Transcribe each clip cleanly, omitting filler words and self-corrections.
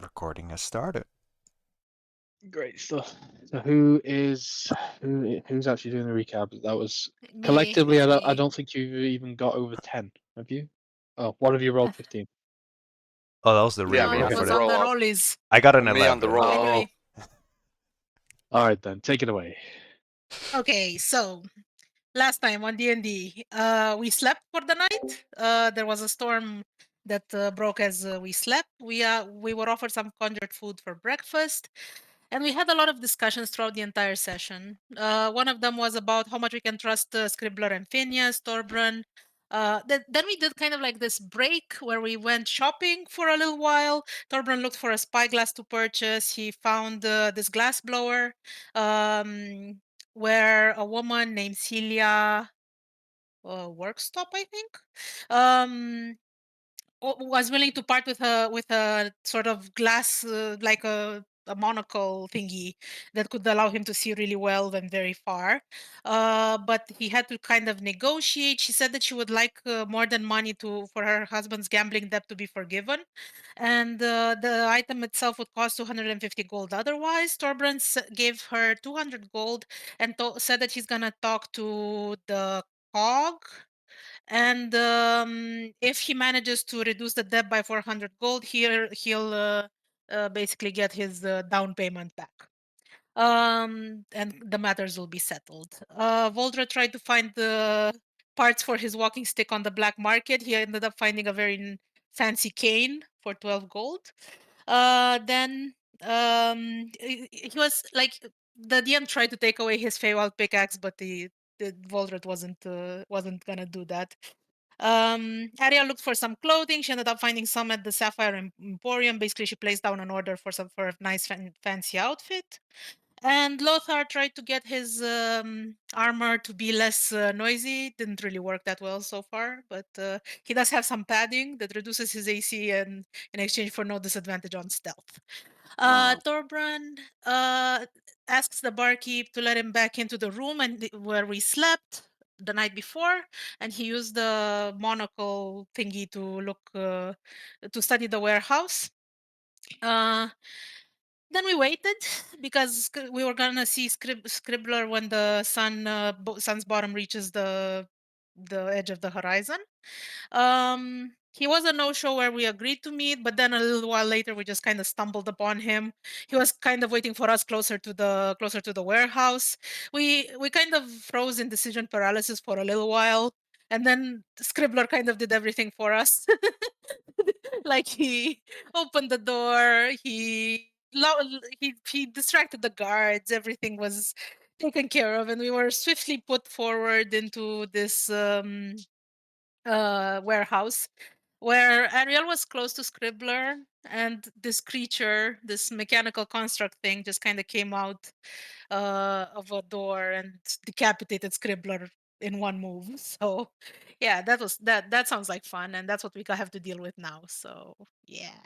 Recording has started. Great stuff. So who's actually doing the recap? That was Me, collectively. I me. don't think you've even got over 10. Have you? Oh, what have you rolled 15? Oh, that was the Yeah, real No, me roll it on for the was that. on roll the up. rollies. I got an Me on the 11. roll up. Anyway, All right then, take it away. okay, so last time on D&D, we slept for the night. There was a storm that broke as we slept. We were offered some conjured food for breakfast, and we had a lot of discussions throughout the entire session. One of them was about how much we can trust Scribbler and Phineas, Torbrun. Then we did kind of like this break where we went shopping for a little while. Torbrun looked for a spyglass to purchase. He found this glass blower. Where a woman named Celia Workstop, I think, um, was willing to part with a sort of glass, like a monocle thingy that could allow him to see really well and very far. But he had to kind of negotiate. She said that she would like more than money to for her husband's gambling debt to be forgiven, and the item itself would cost 250 gold. Otherwise, Torbrandt gave her 200 gold and said that he's gonna talk to the cog, and if he manages to reduce the debt by 400 gold, he'll basically get his down payment back. And the matters will be settled. Voldra tried to find the parts for his walking stick on the black market. He ended up finding a very fancy cane for 12 gold. Then he was like, the DM tried to take away his Feywild pickaxe, but the Voldred wasn't gonna do that. Ariel looked for some clothing. She ended up finding some at the Sapphire Emporium. Basically, she placed down an order for a nice fancy outfit. And Lothar tried to get his armor to be less noisy. Didn't really work that well so far, but he does have some padding that reduces his AC and in exchange for no disadvantage on stealth. Torbran asks the barkeep to let him back into the room where we slept the night before, and he used the monocle thingy to study the warehouse. Uh, then we waited because we were gonna see Scribbler when the sun's bottom reaches the edge of the horizon. He was a no-show where we agreed to meet, but then a little while later we just kind of stumbled upon him. He was kind of waiting for us closer to the warehouse. We kind of froze in decision paralysis for a little while, and then Scribbler kind of did everything for us. Like he opened the door, he distracted the guards, everything was taken care of, and we were swiftly put forward into this warehouse where Ariel was close to Scribbler, and this creature, this mechanical construct thing, just kind of came out of a door and decapitated Scribbler in one move. So, yeah, that sounds like fun, and that's what we have to deal with now. So, yeah,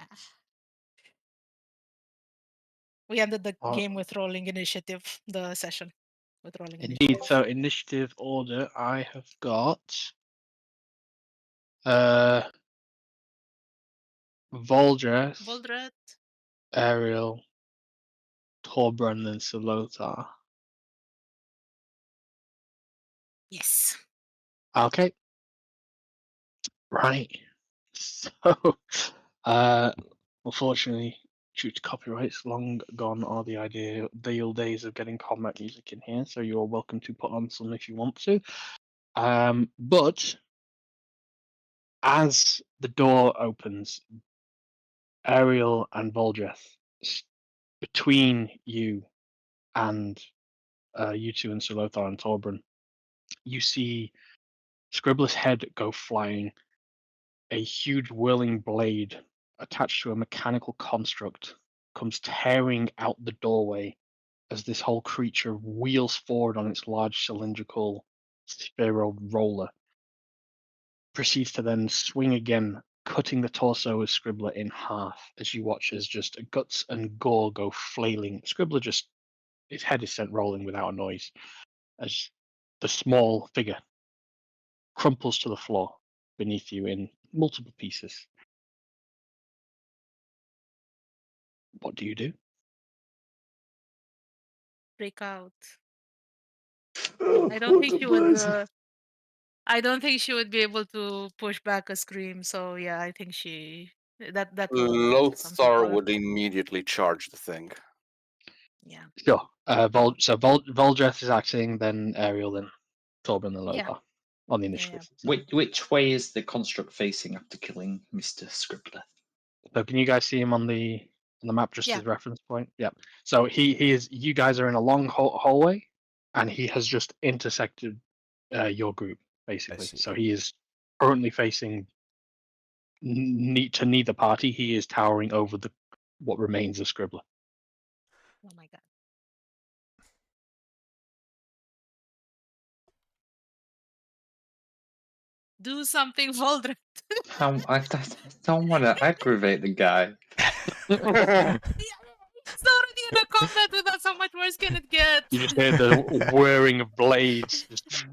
we ended the game with rolling initiative. The session with rolling Indeed. initiative. So initiative order, I have got Voldreth, Voldred, Ariel, Torbran, and Solothar. yes. Okay. Right. So, unfortunately, due to copyrights, long gone are the ideal days of getting combat music in here. So you're welcome to put on some if you want to. But as the door opens, Ariel and Voldreth, between you and you two and Solothar and Torbran, you see Scribbler's head go flying. A huge whirling blade attached to a mechanical construct comes tearing out the doorway as this whole creature wheels forward on its large cylindrical spheroid roller. Proceeds to then swing again, cutting the torso of Scribbler in half as you watch as just guts and gore go flailing. Scribbler just, his head is sent rolling without a noise as the small figure crumples to the floor beneath you in multiple pieces. What do you do? Break out. Oh, I don't what think a she would. blessing. I don't think she would be able to push back a scream. So yeah, I think that will get some Lothar people. would immediately charge the thing. Yeah. Sure. Voldreth is acting, then Ariel, then Torben, and Yeah. Lothar on the Yeah. Yeah. initiative. Which way is the construct facing after killing Mr. Scribbler? So can you guys see him on the map, just Yeah. as reference point? Yep. So he is. You guys are in a long hallway, and he has just intersected your group basically. see. So he is currently facing to neither party. He is towering over the what remains of Scribbler. Oh my god. Do something, Voldemort. I don't want to aggravate the guy. He's already in a combat with us. How much worse can it get? You just hear the whirring of blades just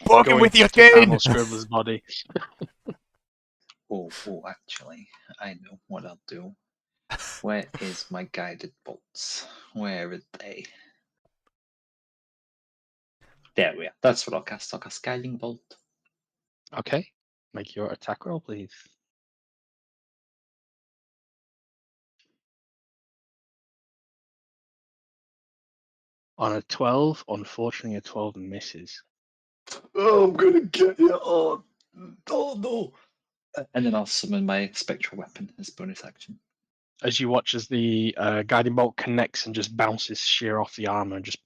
Fuck him going with your to cane! Scribbler's body. Actually, I know what I'll do. Where is my guided bolts? Where are they? There we are. That's what I'll cast. I'll cast Guiding Bolt. Okay, make your attack roll, please. On a 12, unfortunately, a 12 misses. Oh, I'm gonna get you. Oh no. And then I'll summon my Spectral Weapon as bonus action. As you watch as the guiding bolt connects and just bounces sheer off the armor and just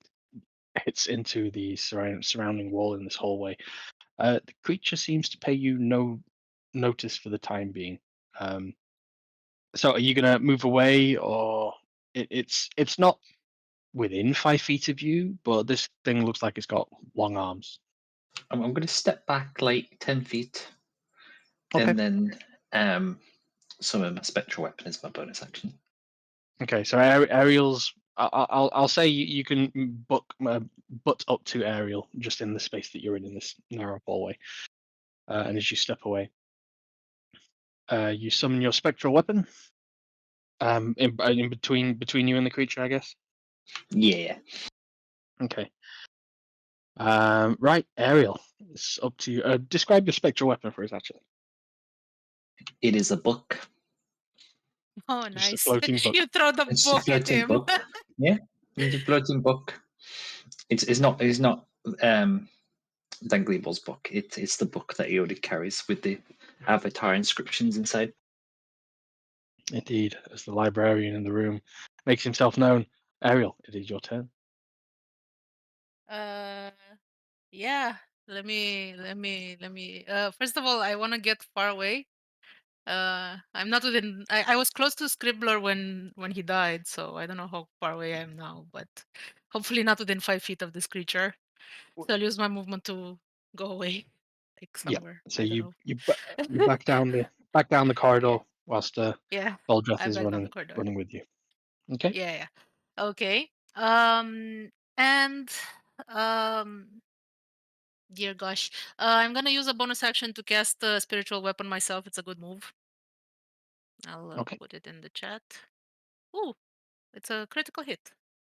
hits into the surrounding wall in this hallway. The creature seems to pay you no notice for the time being. So are you going to move away, or it's not within 5 feet of you, but this thing looks like it's got long arms. I'm going to step back like 10 feet Okay. and then summon my Spectral Weapon as my bonus action. Okay, so Ariel's. I'll say you can butt up to Ariel just in the space that you're in this narrow hallway, and as you step away, you summon your spectral weapon. In between you and the creature, I guess. Yeah. Okay. Right, Ariel, it's up to you. Describe your spectral weapon for us, actually. It is a book. Oh, Just a nice. floating book. You throw the It's a book at floating him. book. Yeah, it's a floating book. It's not Dangleeble's book. It's the book that he already carries with the avatar inscriptions inside. Indeed, as the librarian in the room makes himself known. Ariel, it is your turn. Yeah. Let me. First of all, I want to get far away. I'm not within. I was close to Scribbler when he died, so I don't know how far away I am now, but hopefully not within 5 feet of this creature. So I'll use my movement to go away, like Yeah. somewhere. So I don't you know. you back down the corridor Yeah. whilst Yeah. Voldreth I is back down the corridor. running with you. Okay. Yeah. Yeah. Okay. And dear gosh, I'm gonna use a bonus action to cast a spiritual weapon myself. It's a good move. I'll Okay. put it in the chat. Ooh, it's a critical hit.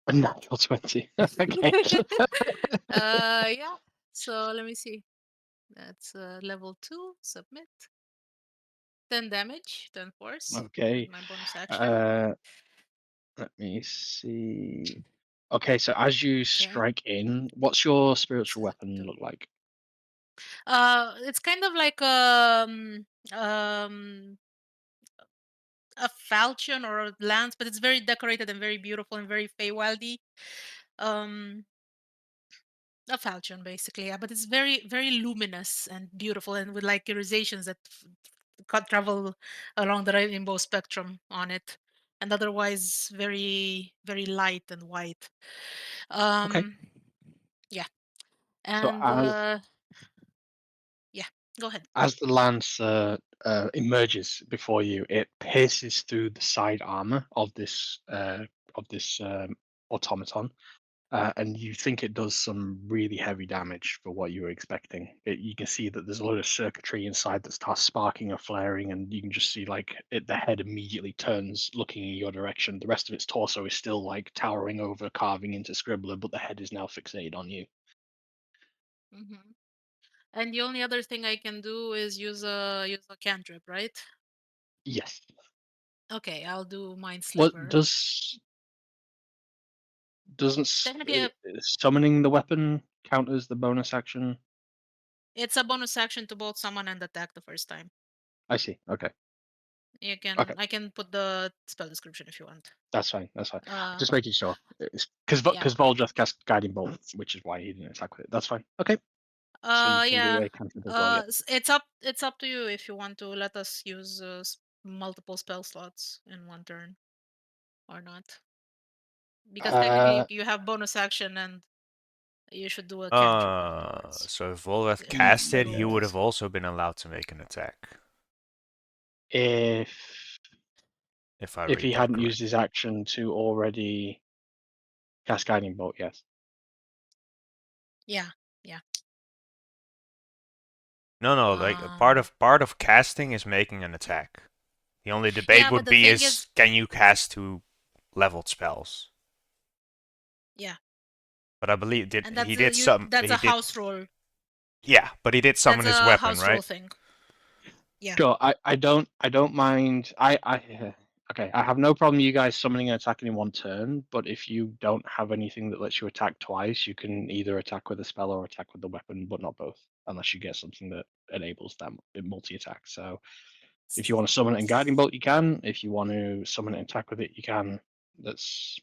A natural 20. Okay. Yeah. So let me see. That's level 2. Submit. 10 damage, 10 force. With Okay. my bonus action. Let me see. Okay, so as you Okay. strike in, what's your spiritual What's that weapon do? look like? It's kind of like um a falchion or a lance, but it's very decorated and very beautiful and very Feywildy. Um, a falchion basically, yeah, but it's very very luminous and beautiful and with like irisations that travel along the rainbow spectrum on it, and otherwise very very light and white. Okay. Um, yeah, So and yeah, go ahead. as the lance emerges before you, it pierces through the side armor of this automaton, and you think it does some really heavy damage for what you were expecting. You can see that there's a lot of circuitry inside that starts sparking or flaring, and you can just see like the head immediately turns, looking in your direction. The rest of its torso is still like towering over, carving into Scribbler, but the head is now fixated on you. Mm-hmm. And the only other thing I can do is use a cantrip, right? Yes. Okay, I'll do Mind What Sliver. doesn't Technically, summoning the weapon count as the bonus action? it's a bonus action to both summon and attack the first time. I see. Okay. I can put the spell description if you want. That's fine. That's fine. Uh, Just making sure. Because yeah. Voldrath cast Guiding Bolt, which is why he didn't attack with it. That's fine. Okay. So you can do Yeah. a cantrip as well. Yeah. It's up to you if you want to let us use multiple spell slots in one turn or not. Because technically you have bonus action and you should do a cantrip afterwards. So if Volrath If you cast want to it, go he with would this have one. also been allowed to make an attack. If I if read he that hadn't used correctly. his action to already cast Guiding Bolt, yes. Yeah, yeah. No, like part of casting is making an attack. The only debate Yeah, would but the be thing is is, can you cast 2 leveled spells? yeah, But I believe and he did some that's he a did house rule. yeah, but he did That's summon his a weapon, house rule right? thing. Yeah. Sure. I don't mind. Okay. I have no problem you guys summoning and attacking in one turn, but if you don't have anything that lets you attack twice, you can either attack with a spell or attack with the weapon, but not both, unless you get something that enables that multi-attack. So if you want to summon it in Guiding Bolt, you can. If you want to summon it and attack with it, you can. That's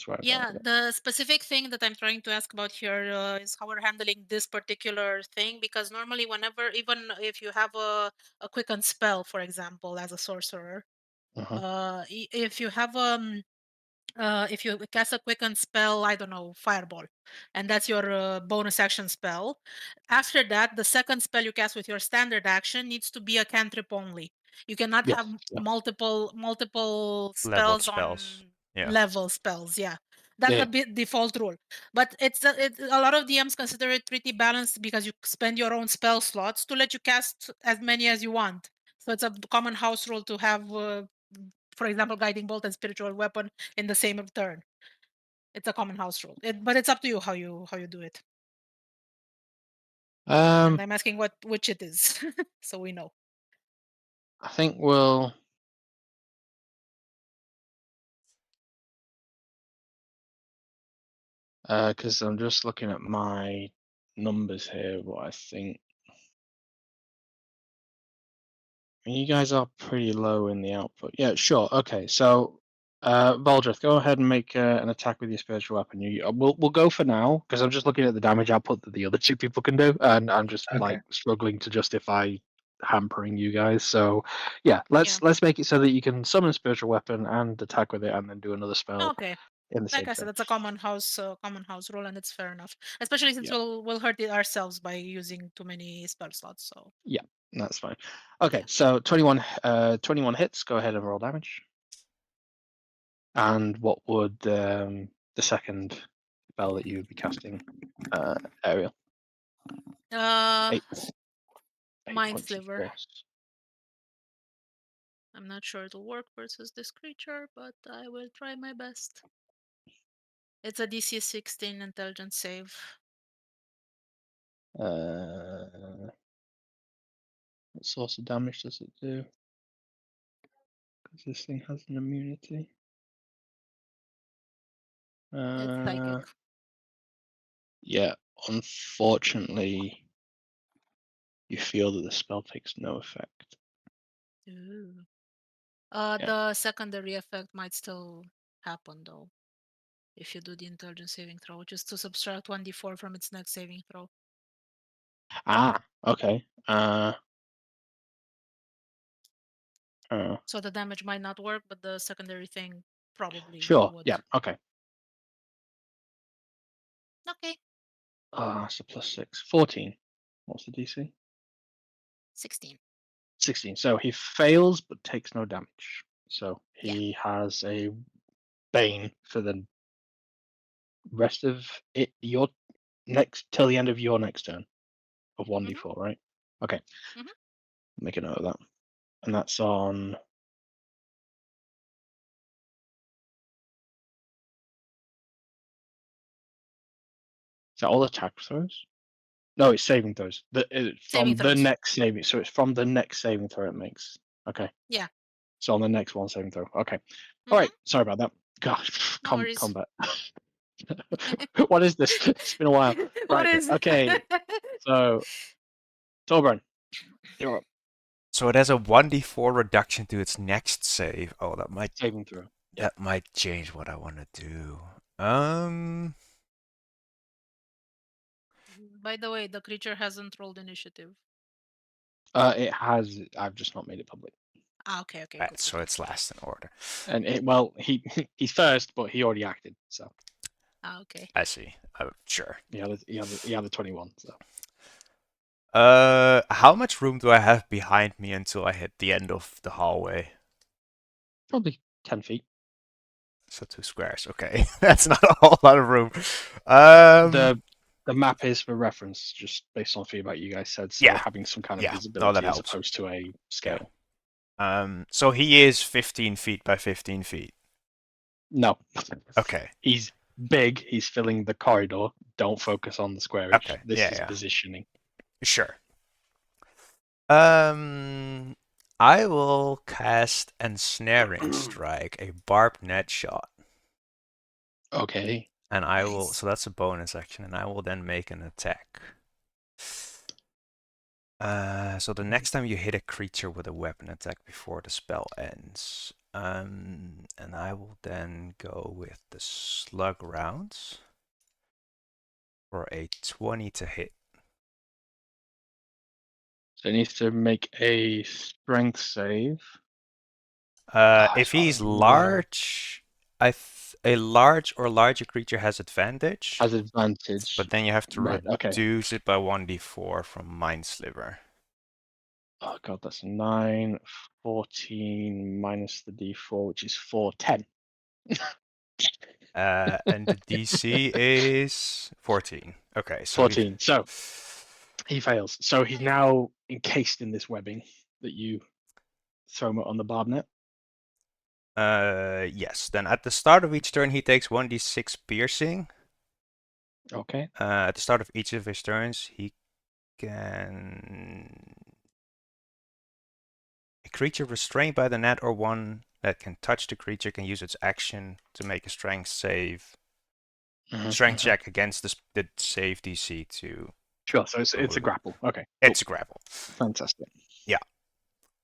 where I'm going Yeah, with it. the specific thing that I'm trying to ask about here is how we're handling this particular thing, because normally whenever, even if you have a quicken spell, for example, as a sorcerer, if you have if you cast a quicken spell, I don't know, fireball, and that's your bonus action spell. After that, the second spell you cast with your standard action needs to be a cantrip only. You cannot Yes. have Yeah. multiple Leveled spells spells. on Yeah. level spells. Yeah, that's Yeah. the default rule. But a lot of DMs consider it pretty balanced because you spend your own spell slots to let you cast as many as you want. So it's a common house rule to have, for example, guiding bolt and spiritual weapon in the same turn. It's a common house rule. But it's up to you how you do it. And I'm asking which it is, so we know. I think we'll. Because I'm just looking at my numbers here, what I think. You guys are pretty low in the output. Yeah, sure. Okay, so Valdrith, go ahead and make an attack with your spiritual weapon. We'll go for now because I'm just looking at the damage output that the other two people can do, and I'm just like struggling to justify hampering you guys. So yeah, let's make it so that you can summon a spiritual weapon and attack with it, and then do another spell Okay. in the same Like I said, turn. that's a common house rule, and it's fair enough. Especially since Yeah. we'll hurt it ourselves by using too many spell slots. So Yeah, that's fine. Okay, so 21 hits. Go ahead and roll damage. And what would the second spell that you would be casting, Ariel? Eight Mind points of Sliver. force. I'm not sure it'll work versus this creature, but I will try my best. It's a DC 16 intelligence save. What source of damage does it do? Because this thing has an immunity. It's psychic. Yeah, unfortunately, you feel that the spell takes no effect. Ooh. Yeah. The secondary effect might still happen though, if you do the intelligence saving throw, which is to subtract 1d4 from its next saving throw. Okay. So the damage might not work, but the secondary thing probably Sure. would. Yeah. Okay. Okay. So plus 6. 14. What's the DC? 16. 16. So he fails but takes no damage. So he has a Bane for the rest of it, your next till the end of your next turn of 1d4, right? Okay. Mhm. Make a note of that. And that's on. Is that all attack throws? No, it's saving throws. It's Saving from the throws. next saving. So it's from the next saving throw it makes. Okay. Yeah. So on the next one saving throw. Okay. All right. Sorry about that. Gosh, No worries. combat. What is this? It's been a while. What Right. is Okay. So, Torbjorn, you're up. So it has a 1d4 reduction to its next save. Oh, that might Saving throw. that might change what I want to do. By the way, the creature hasn't rolled initiative. It has. I've just not made it public. Ah, okay, okay, Right, good. so it's last in order. And he's first, but he already acted. So Ah, okay. I see. Sure. he had a 21. So How much room do I have behind me until I hit the end of the hallway? probably 10 feet. So 2 squares. Okay, that's not a whole lot of room. The map is for reference, just based on feedback you guys said. So Yeah. having some kind of Yeah. No, visibility that as helps. opposed to a scale. So he is 15 feet by 15 feet. No. Okay. He's big. He's filling the corridor. Don't focus on the squarage. Okay. This Yeah, is yeah. positioning. Sure. I will cast Ensnaring Strike, a barbed net shot. Okay. And I will, Nice. so that's a bonus action, and I will then make an attack. So the next time you hit a creature with a weapon attack before the spell ends. And I will then go with the slug rounds for a 20 to hit. So he needs to make a strength save. If he's large, a large or larger creature has advantage, Has advantage. but then you have to Right, okay. reduce it by 1d4 from Mindsliver. Oh god, that's 9, 14 minus the d4, which is 4, 10. And the DC is 14. Okay, so 14. So he fails. So he's now encased in this webbing that you throw him on the barb net. yes. Then at the start of each turn, he takes 1d6 piercing. Okay. At the start of each of his turns, he can. A creature restrained by the net or one that can touch the creature can use its action to make a strength save. Strength check against the save DC to. Sure. So it's a grapple. Okay. It's a grapple. Fantastic. Yeah.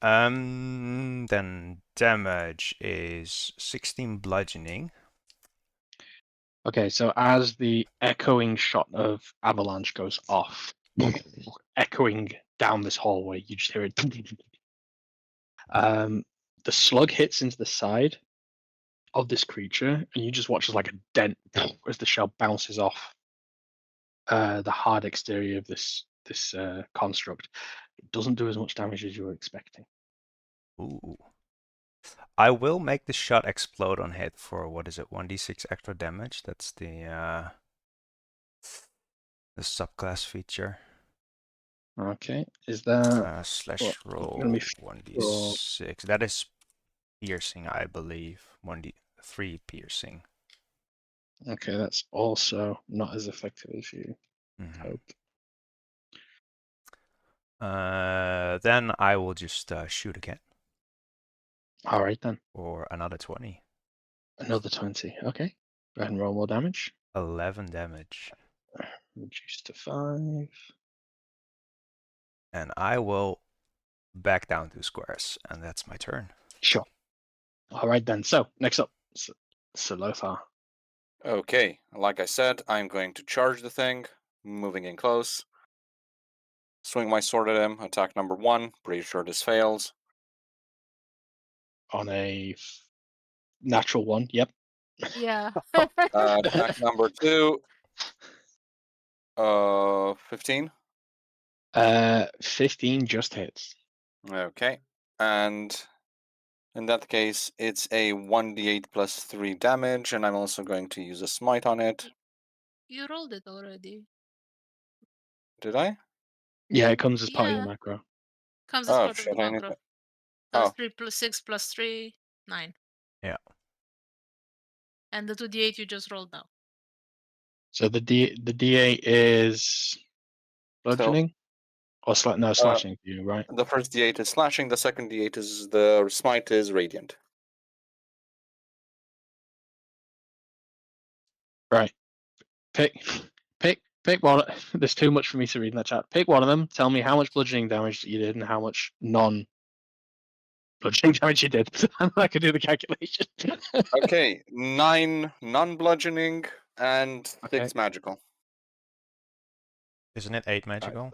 Then damage is 16 bludgeoning. Okay, so as the echoing shot of avalanche goes off, echoing down this hallway, you just hear it. The slug hits into the side of this creature, and you just watch as like a dent as the shell bounces off the hard exterior of this construct. It doesn't do as much damage as you were expecting. Ooh. I will make the shot explode on hit for, what is it, 1d6 extra damage. That's the subclass feature. Okay, is that Slash roll gonna be 1d6. That is piercing, I believe. 3 piercing. okay? That's also not as effective as you hoped. Then I will just shoot again. All right then. For another 20. Another 20. Okay. Go ahead and roll more damage. 11 damage. Reduce to 5. And I will back down 2 squares, and that's my turn. Sure. All right then. So next up, Solothar. Okay, like I said, I'm going to charge the thing, moving in close. Swing my sword at him, attack number 1. Pretty sure this fails. On a natural 1. Yep. Yeah. Attack number 2. 15. 15 just hits. Okay, and in that case, it's a 1d8 plus 3 damage, and I'm also going to use a smite on it. You rolled it already. Did I? Yeah, it comes as part of your Yeah. macro. Comes as Oh part of shit! the I need macro. to. So Oh. 3 plus 6 plus 3, 9. Yeah. And the 2d8 you just rolled now. So the D8 is bludgeoning or slashing for you, right? The first D8 is slashing. The second D8 is the smite is radiant. Right. Pick one. There's too much for me to read in that chat. Pick one of them. Tell me how much bludgeoning damage you did and how much non-bludgeoning damage you did. I could do the calculation. Okay, 9 non-bludgeoning and 6 magical. Isn't it 8 magical?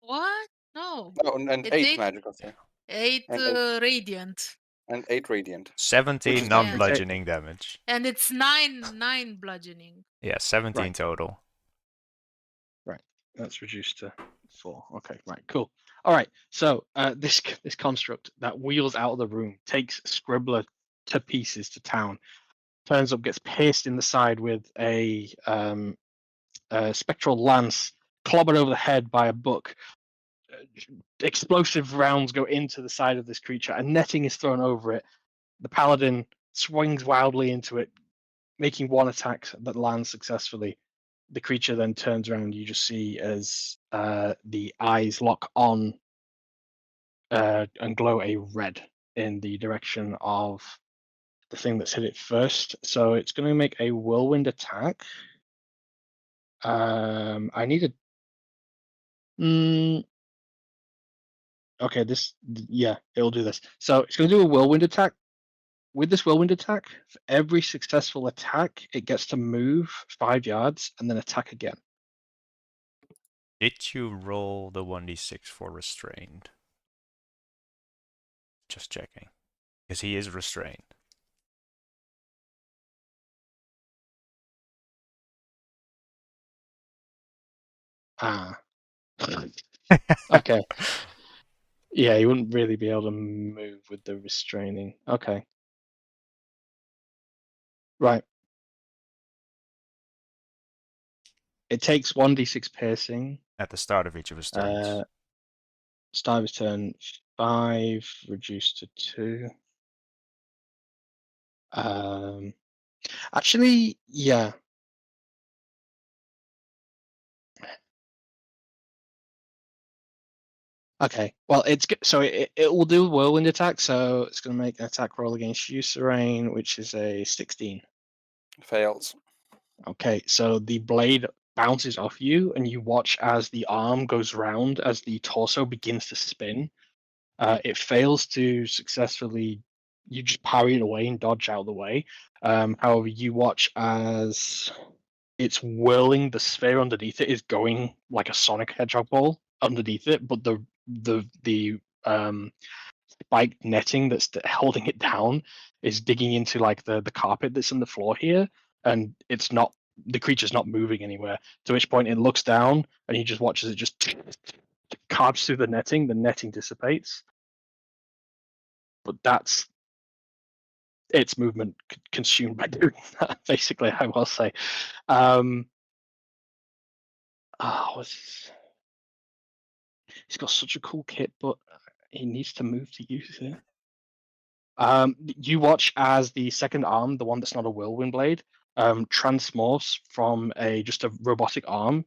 What? No. Oh, and It's 8 magical. Sorry. 8 And radiant. and 8 radiant. 17 is non-bludgeoning damage. And it's 9 bludgeoning. Yeah, 17 Right. total. Right. That's reduced to 4. Okay. Right. Cool. All right. So this construct that wheels out of the room takes Scribbler to pieces to town. Turns up, gets pierced in the side with a spectral lance, clobbered over the head by a book. Explosive rounds go into the side of this creature. A netting is thrown over it. The paladin swings wildly into it, making one attack that lands successfully. The creature then turns around. You just see as the eyes lock on and glow a red in the direction of the thing that's hit it first. So it's going to make a whirlwind attack. I need a. Okay, it'll do this. So it's going to do a whirlwind attack. With this whirlwind attack, for every successful attack, it gets to move 5 yards and then attack again. Did you roll the 1d6 for restrained? Just checking. Because he is restrained. Ah. Okay. Yeah, you wouldn't really be able to move with the restraining. Okay. Right. It takes 1d6 piercing. At the start of each of his turns. Start of his turn, 5 reduced to 2. Actually, yeah. Okay. Well, it will do whirlwind attack, so it's going to make an attack roll against you, Serene, which is a 16. Fails. Okay, so the blade bounces off you, and you watch as the arm goes round as the torso begins to spin. It fails to successfully. You just parry it away and dodge out of the way. However, you watch as it's whirling. The sphere underneath it is going like a Sonic Hedgehog ball underneath it, but the spiked netting that's holding it down is digging into like the carpet that's on the floor here, and it's not. The creature's not moving anywhere. To which point it looks down and he just watches it just carves through the netting. The netting dissipates, but that's its movement consumed by doing that. Basically, I will say. He's got such a cool kit, but he needs to move to use it. You watch as the second arm, the one that's not a whirlwind blade, transmorphs from just a robotic arm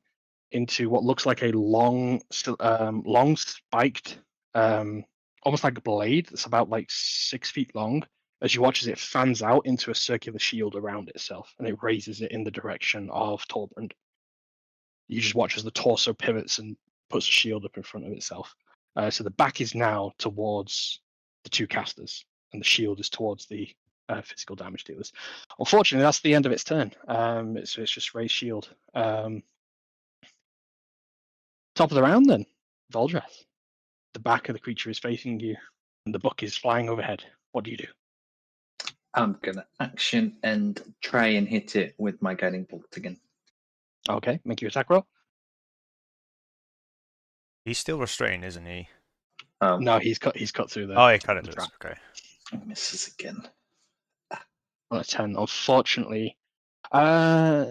into what looks like a long spiked, almost like a blade that's about like 6 feet long. As you watch as it fans out into a circular shield around itself, and it raises it in the direction of Torbrand. You just watch as the torso pivots and puts a shield up in front of itself. So the back is now towards the two casters, and the shield is towards the physical damage dealers. Unfortunately, that's the end of its turn. It's just raised shield. Top of the round, then, Voldreth. The back of the creature is facing you, and the book is flying overhead. What do you do? I'm gonna action and try and hit it with my guiding bolt again. Okay, make your attack roll. He's still restrained, isn't he? Oh, No, he's cut through the. Oh, he cut it the loose. trap. Okay. misses again. On a 10. Unfortunately, Are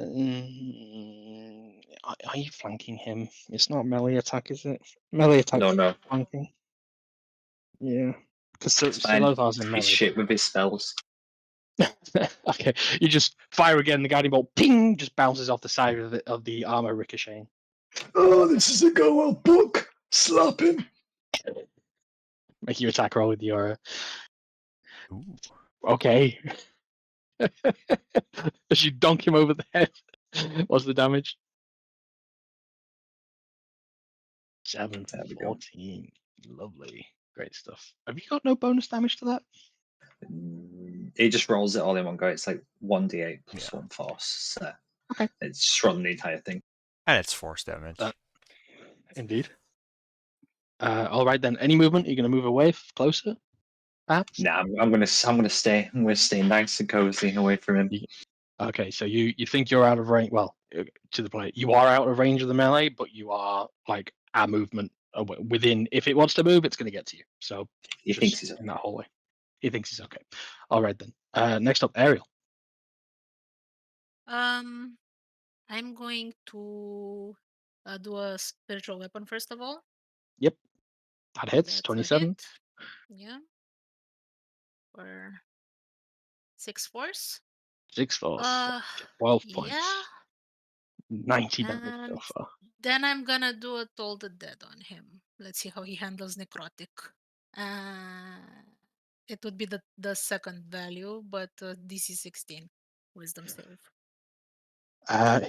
you flanking him? It's not melee attack, is it? Melee attack No. flanking. Yeah, because It's fine. Silothar's in He's melee. shit with his spells. Okay, you just fire again. The guiding bolt, ping, just bounces off the side of the armor, ricocheting. Oh, this is a go well book. Slap him. Make you attack roll with your. Ooh. Okay. As you donk him over the head. What's the damage? 7 There we for go. 14. Lovely. Great stuff. Have you got no bonus damage to that? He just rolls it all in one go. It's like 1d8 plus Yeah. 1 force. So Okay. it's just run the entire thing. And it's force damage. Indeed. All right then. Any movement? You're going to move away closer, perhaps? Nah, I'm gonna stay. I'm gonna stay nice and cozy away from him. Okay, so you think you're out of range. Well, to the play, you are out of range of the melee, but you are like a movement within. If it wants to move, it's going to get to you. So He just thinks he's in okay. that hallway. He thinks he's okay. All right then. Next up, Ariel. I'm going to do a spiritual weapon first of all. That hits. That's a 27. hit. Yeah. For 6 force. 6 force. Uh, 12 yeah. points. 90 damage so And far. then I'm gonna do a Toll the Dead on him. Let's see how he handles necrotic. It would be the second value, but DC 16 wisdom save.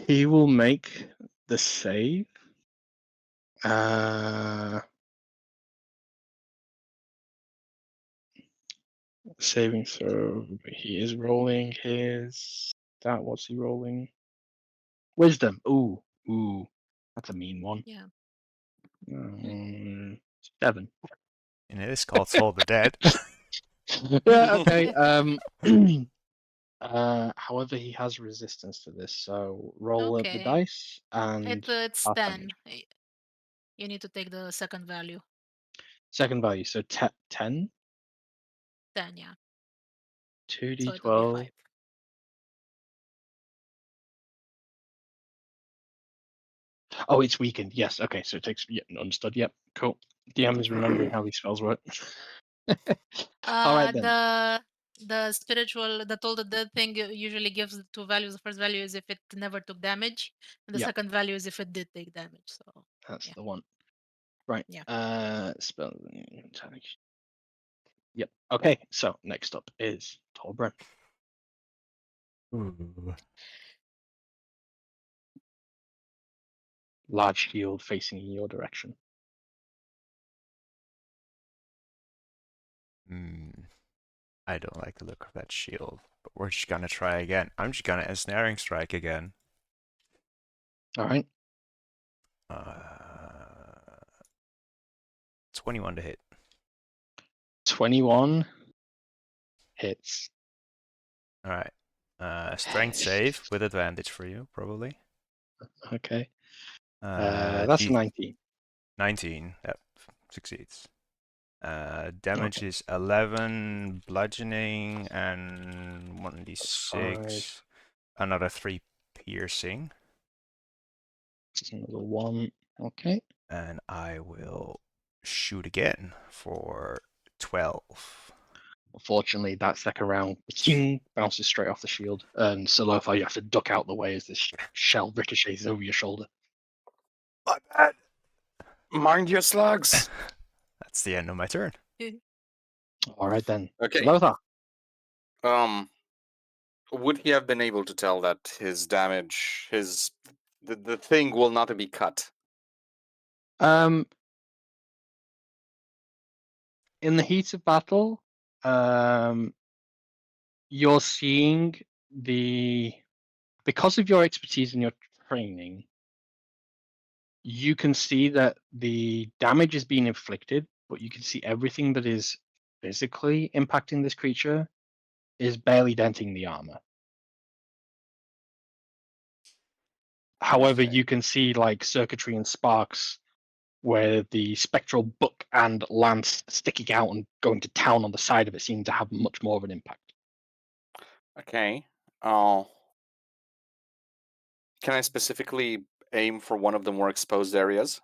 He will make the save. Saving throw. He is rolling his. What's he rolling? Wisdom. Ooh. That's a mean one. Yeah. 7. And it is called Toll the Dead. Yeah. Okay. However, he has resistance to this, so roll the Okay. dice and It's half 10. damage. You need to take the second value. Second value, so 10. 10, yeah. 2d12. So it would be 5. Oh, it's weakened. Yes. Okay. So it takes. Yeah, understood. Yep. Cool. DM is remembering how these spells work. All right then. The spiritual, the Toll the Dead thing usually gives 2 values. The first value is if it never took damage, and the Yep. second value is if it did take damage. So That's yeah. the one. Right. Yeah. Spell. Yep. Okay. So next up is Torbran. Ooh. Large shield facing in your direction. I don't like the look of that shield, but we're just gonna try again. I'm just gonna ensnaring strike again. All right. 21 to hit. 21 hits. All right. Strength save with advantage for you, probably. Okay. That's a 19. 19. That succeeds. Damage is 11 bludgeoning and 1d6. Another 3 piercing. Another 1. Okay. And I will shoot again for 12. Unfortunately, that second round bounces straight off the shield, and Solothar, you have to duck out the way as this shell ricochets over your shoulder. My bad. Mind your slugs. That's the end of my turn. All right then. Okay. Solothar. Would he have been able to tell that his damage, the thing will not be cut? In the heat of battle, you're seeing because of your expertise and your training, you can see that the damage is being inflicted, but you can see everything that is physically impacting this creature is barely denting the armor. However, Okay. you can see like circuitry and sparks where the spectral book and lance sticking out and going to town on the side of it seem to have much more of an impact. Okay. Can I specifically aim for one of the more exposed areas?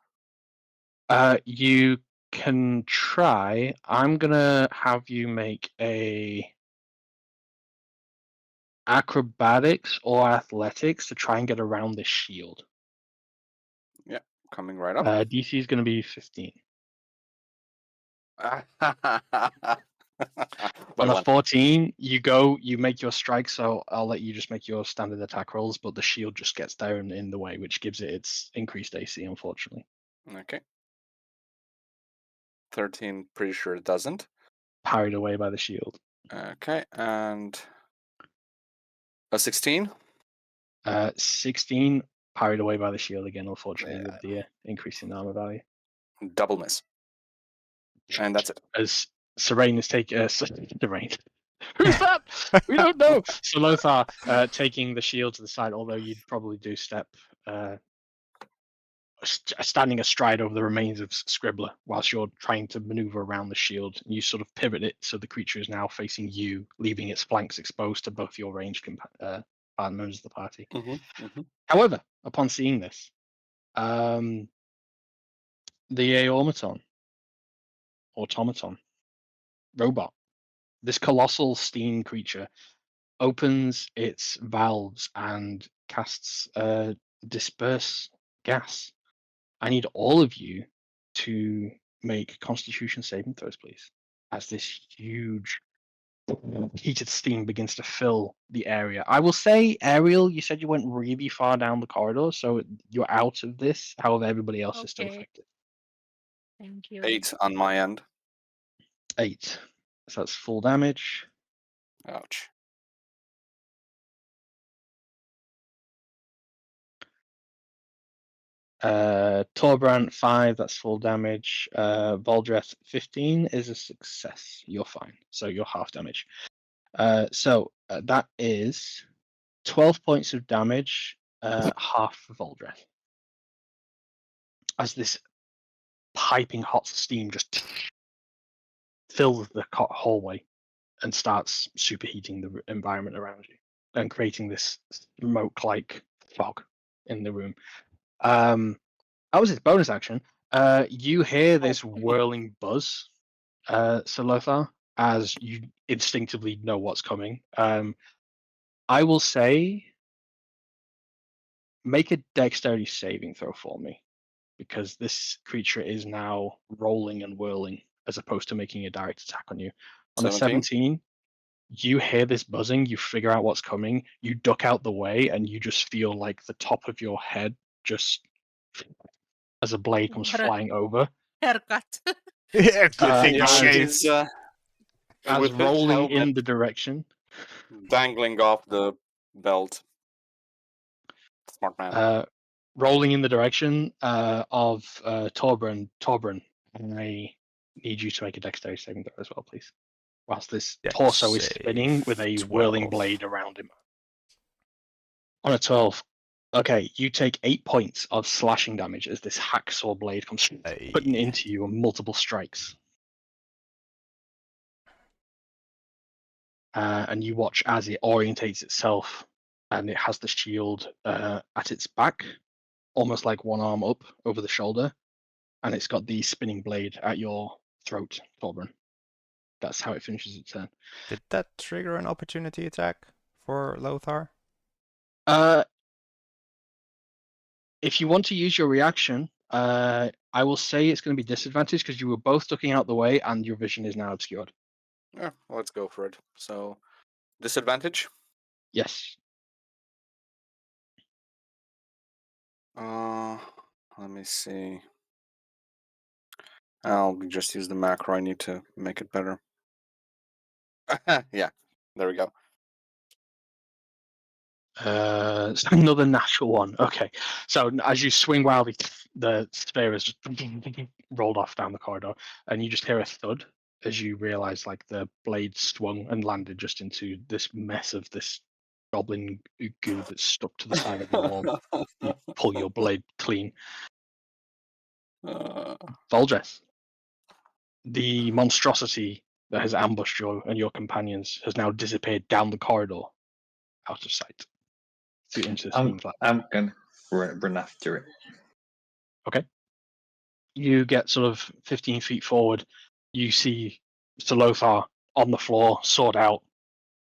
You can try. I'm gonna have you make a acrobatics or athletics to try and get around this shield. Coming right up. DC is gonna be 15. But On a one. 14, you make your strike, so I'll let you just make your standard attack rolls, but the shield just gets down in the way, which gives it its increased AC, unfortunately. Okay. 13, pretty sure it doesn't. Parried away by the shield. Okay, and a 16? 16, parried away by the shield again, unfortunately, with the increase in armor value. Double miss. And that's it. As Serene is taking... Serene. Who's that? We don't know. So Lothar taking the shield to the side, although you'd probably do step... standing astride over the remains of Scribbler whilst you're trying to maneuver around the shield. You sort of pivot it so the creature is now facing you, leaving its flanks exposed to both your ranged members of the party. However, upon seeing this, the automaton, robot, this colossal steam creature opens its valves and casts disperse gas. I need all of you to make Constitution saving throws, please, as this huge heated steam begins to fill the area. I will say, Ariel, you said you went really far down the corridor, so you're out of this. However, everybody else is still Okay. affected. Thank you. 8 on my end. 8. So that's full damage. Ouch. Torbrand 5, that's full damage. Voldreth 15 is a success. You're fine. So you're half damage. So that is 12 points of damage, half for Voldreth. As this piping hot steam just fills the hallway and starts superheating the environment around you and creating this smoke-like fog in the room. That was its bonus action. You hear this whirling buzz, Sir Lothar, as you instinctively know what's coming. I will say, make a dexterity saving throw for me, because this creature is now rolling and whirling as opposed to making a direct attack on you. On a 17, you hear this buzzing, you figure out what's coming, you duck out the way, and you just feel like the top of your head just as a blade comes flying over. Haircut. Yeah, good thing you as- shaved. As with his rolling in helmet the direction. dangling off the belt. Smart man. Rolling in the direction of Torbran. Torbran, I need you to make a dexterity saving throw as well, please. Whilst this Dex torso is save, spinning with a whirling 12. blade around him. On a 12. Okay, you take 8 points of slashing damage as this hacksaw blade comes putting into you on multiple strikes. And you watch as it orientates itself, and it has the shield at its back, almost like one arm up over the shoulder, and it's got the spinning blade at your throat, Torbran. That's how it finishes its turn. Did that trigger an opportunity attack for Lothar? If you want to use your reaction, I will say it's going to be disadvantaged because you were both ducking out the way and your vision is now obscured. Yeah, let's go for it. So, disadvantage? Yes. Let me see. I'll just use the macro. I need to make it better. Yeah, there we go. Another natural one. Okay. So as you swing wildly, the sphere is just rolled off down the corridor, and you just hear a thud as you realize like the blade swung and landed just into this mess of this goblin goo that's stuck to the side of the wall. You pull your blade clean. Voldreth, the monstrosity that has ambushed you and your companions has now disappeared down the corridor, out of sight. into the steam cloud. I'm gonna run after it. Okay. You get sort of 15 feet forward. You see Solothar on the floor, sword out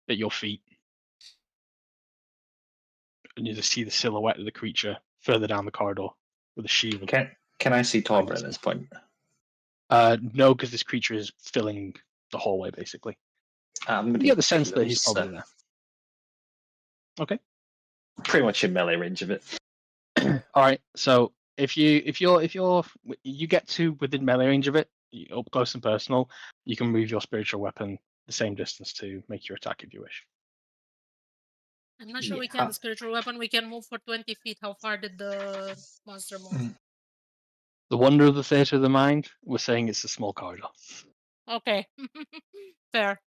at your feet. And you just see the silhouette of the creature further down the corridor with a shield. Can I see behind Torbjorn at his this point? No, because this creature is filling the hallway, basically. I'm gonna You get the sense that he's close, probably there. Okay. pretty much in melee range of it. All right. So if you get to within melee range of it, up close and personal, you can move your spiritual weapon the same distance to make your attack if you wish. I'm not sure we Yeah. can spiritual weapon. We can move for 20 feet. How far did the monster move? The wonder of the theater of the mind. We're saying it's a small corridor. Okay, fair.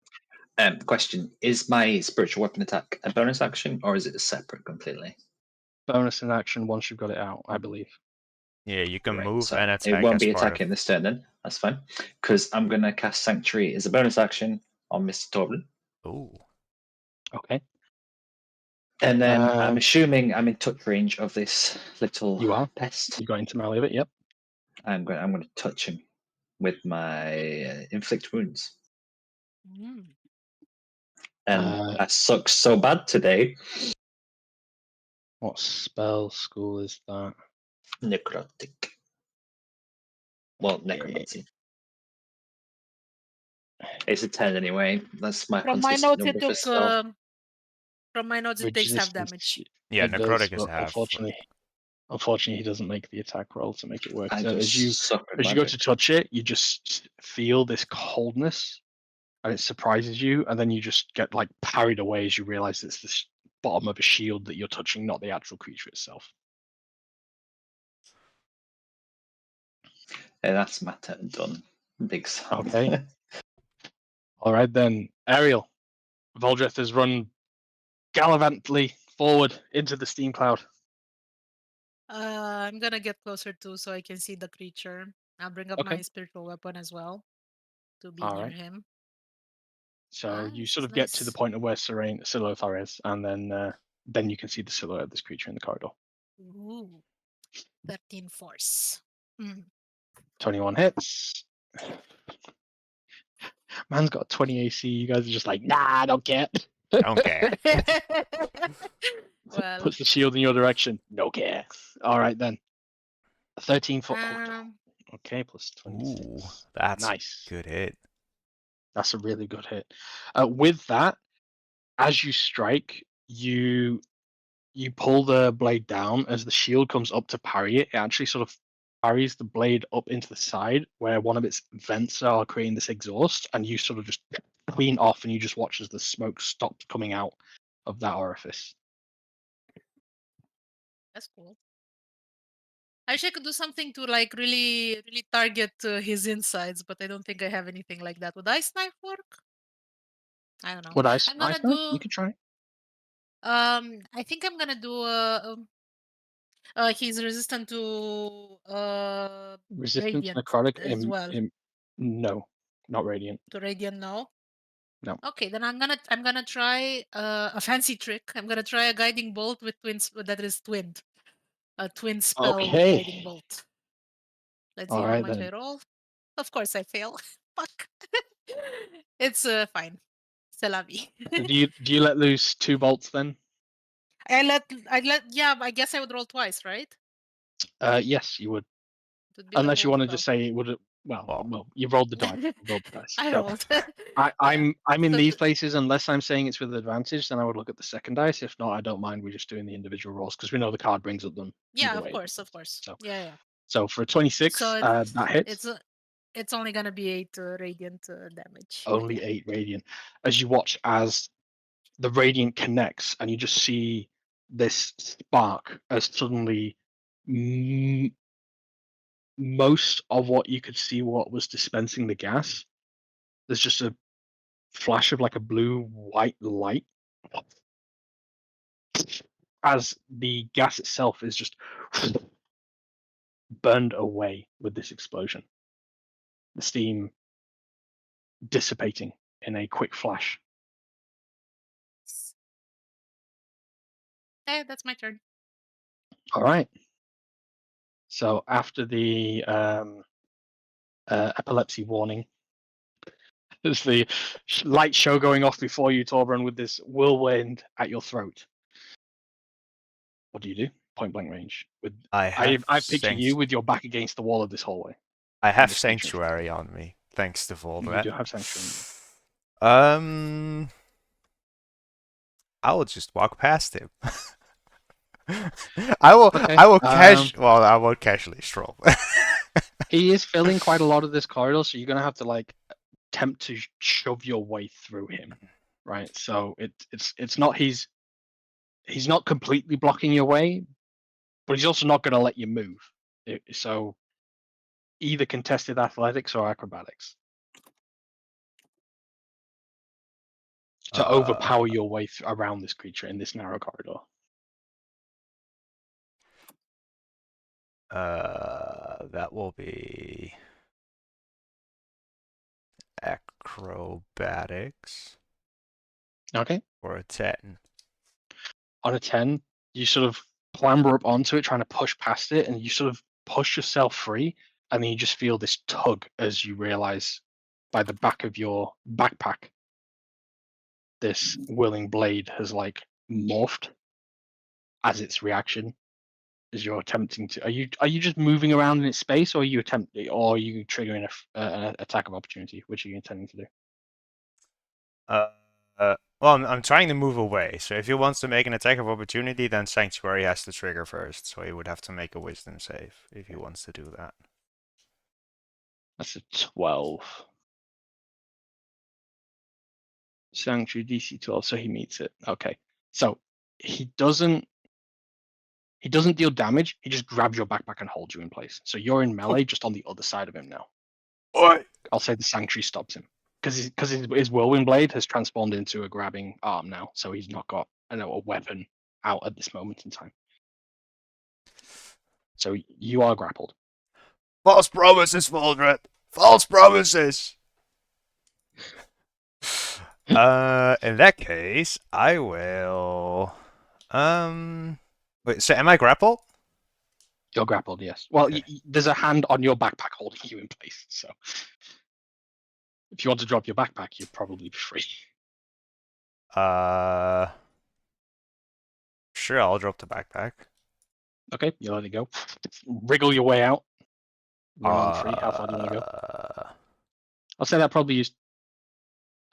Question: is my spiritual weapon attack a bonus action or is it separate completely? Bonus in action once you've got it out, I believe. Yeah, you can Right, move so and it attack won't as be part attacking of. this turn then. That's fine. Because I'm gonna cast Sanctuary as a bonus action on Mr. Torbjorn. Oh, Okay. And then I'm assuming I'm in touch range of this little You are. pest. You got into melee of it. Yep. I'm going to touch him with my inflict wounds. Mm. And I suck so bad today. What spell school is that? Necrotic. Well, necromancy. It's a 10 anyway. That's my From my consistent notes, it number for took. spell. From my notes, it takes half damage. yeah, It does, necrotic is but half. unfortunately, he doesn't make the attack roll to make it work. I So just suck at as you go magic. to touch it, you just feel this coldness, and it surprises you, and then you just get like parried away as you realize it's this bottom of a shield that you're touching, not the actual creature itself. And that's my turn done. Big Sam. Okay. All right then, Ariel. Voldreth has run gallantly forward into the steam cloud. I'm gonna get closer too, so I can see the creature. I'll bring up my Okay. spiritual weapon as well to be All near right. him. So you This sort is of get to the nice. point of where Silothar is, and then you can see the silhouette of this creature in the corridor. Ooh, 13 force. Mm. 21 hits. Man's got 20 AC. You guys are just like, nah, I don't care. Don't care. Well, Puts the shield in your direction. No care. All right then. 13 foot. Okay, plus 26. Ooh, that's Nice. good hit. That's a really good hit. With that, as you strike, you pull the blade down. As the shield comes up to parry it, it actually sort of parries the blade up into the side where one of its vents are creating this exhaust, and you sort of just clean off, and you just watch as the smoke stops coming out of that orifice. that's cool. I wish I could do something to like really target his insides, but I don't think I have anything like that. Would ice knife work? I don't know. Would I'm gonna ice knife? do. You could try. I think I'm gonna do. He's resistant to Resistance radiant necrotic. as well. No, not radiant. To radiant, no. No. Okay, then I'm gonna try a fancy trick. I'm gonna try a guiding bolt with twins that is twinned. A twin spell guiding Okay. bolt. Let's see All how right much then. I roll. Of course I fail. Fuck. It's fine. C'est la vie. So do you let loose 2 bolts then? Yeah, I guess I would roll twice, right? Yes, you would. It would be like Unless you roll want to 12. just say it would. Well, you rolled the dice. You rolled the dice. I So rolled. I'm in So these places. Unless I'm saying it's with advantage, then I would look at the second dice. If not, I don't mind. We're just doing the individual rolls because we know the card brings up them yeah, either of way. course, of course. So Yeah. so for a 26, So that hits. it's only gonna be 8 radiant damage. Only 8 radiant. As you watch as the radiant connects, and you just see this spark as suddenly most of what you could see what was dispensing the gas, there's just a flash of like a blue white light as the gas itself is just burned away with this explosion, the steam dissipating in a quick flash. Okay, that's my turn. All right. So after the epilepsy warning, there's the light show going off before you, Torbran, with this whirlwind at your throat. What do? Point blank range. With I picture you with your back against the wall of this hallway. I have this creature in front of Sanctuary on me, thanks to You Voldrat. do have sanctuary. I will just walk past him. I will. Okay, I will Well, I won't casually stroll. He is filling quite a lot of this corridor, so you're gonna have to like attempt to shove your way through him, right? So it's not he's not completely blocking your way, but he's also not gonna let you move. So either contested athletics or acrobatics to overpower your way around this creature in this narrow corridor. That will be acrobatics Okay. for a 10. On a 10, you sort of clamber up onto it, trying to push past it, and you sort of push yourself free, and then you just feel this tug as you realize by the back of your backpack, this whirling blade has like morphed as its reaction as you're attempting to. Are you just moving around in its space, or are you triggering an attack of opportunity? Which are you intending to do? Well, I'm trying to move away. So if he wants to make an attack of opportunity, then Sanctuary has to trigger first. So he would have to make a Wisdom save if he wants to do that. That's a 12. Sanctuary DC 12, so he meets it. Okay. So he doesn't deal damage, he just grabs your backpack and holds you in place. So you're in melee just on the other side of him now. What? I'll say the Sanctuary stops him. Because his whirlwind blade has transformed into a grabbing arm now, so he's not got a weapon out at this moment in time. So you are grappled. False promises, Voldrat. False promises. In that case, I will. Wait. So am I grappled? You're grappled, yes. Well, Okay. there's a hand on your backpack holding you in place. So if you want to drop your backpack, you'd probably be free. Sure, I'll drop the backpack. Okay, you let it go. Wriggle your way out. Remaining free. How far do you want to go? I'll say that probably used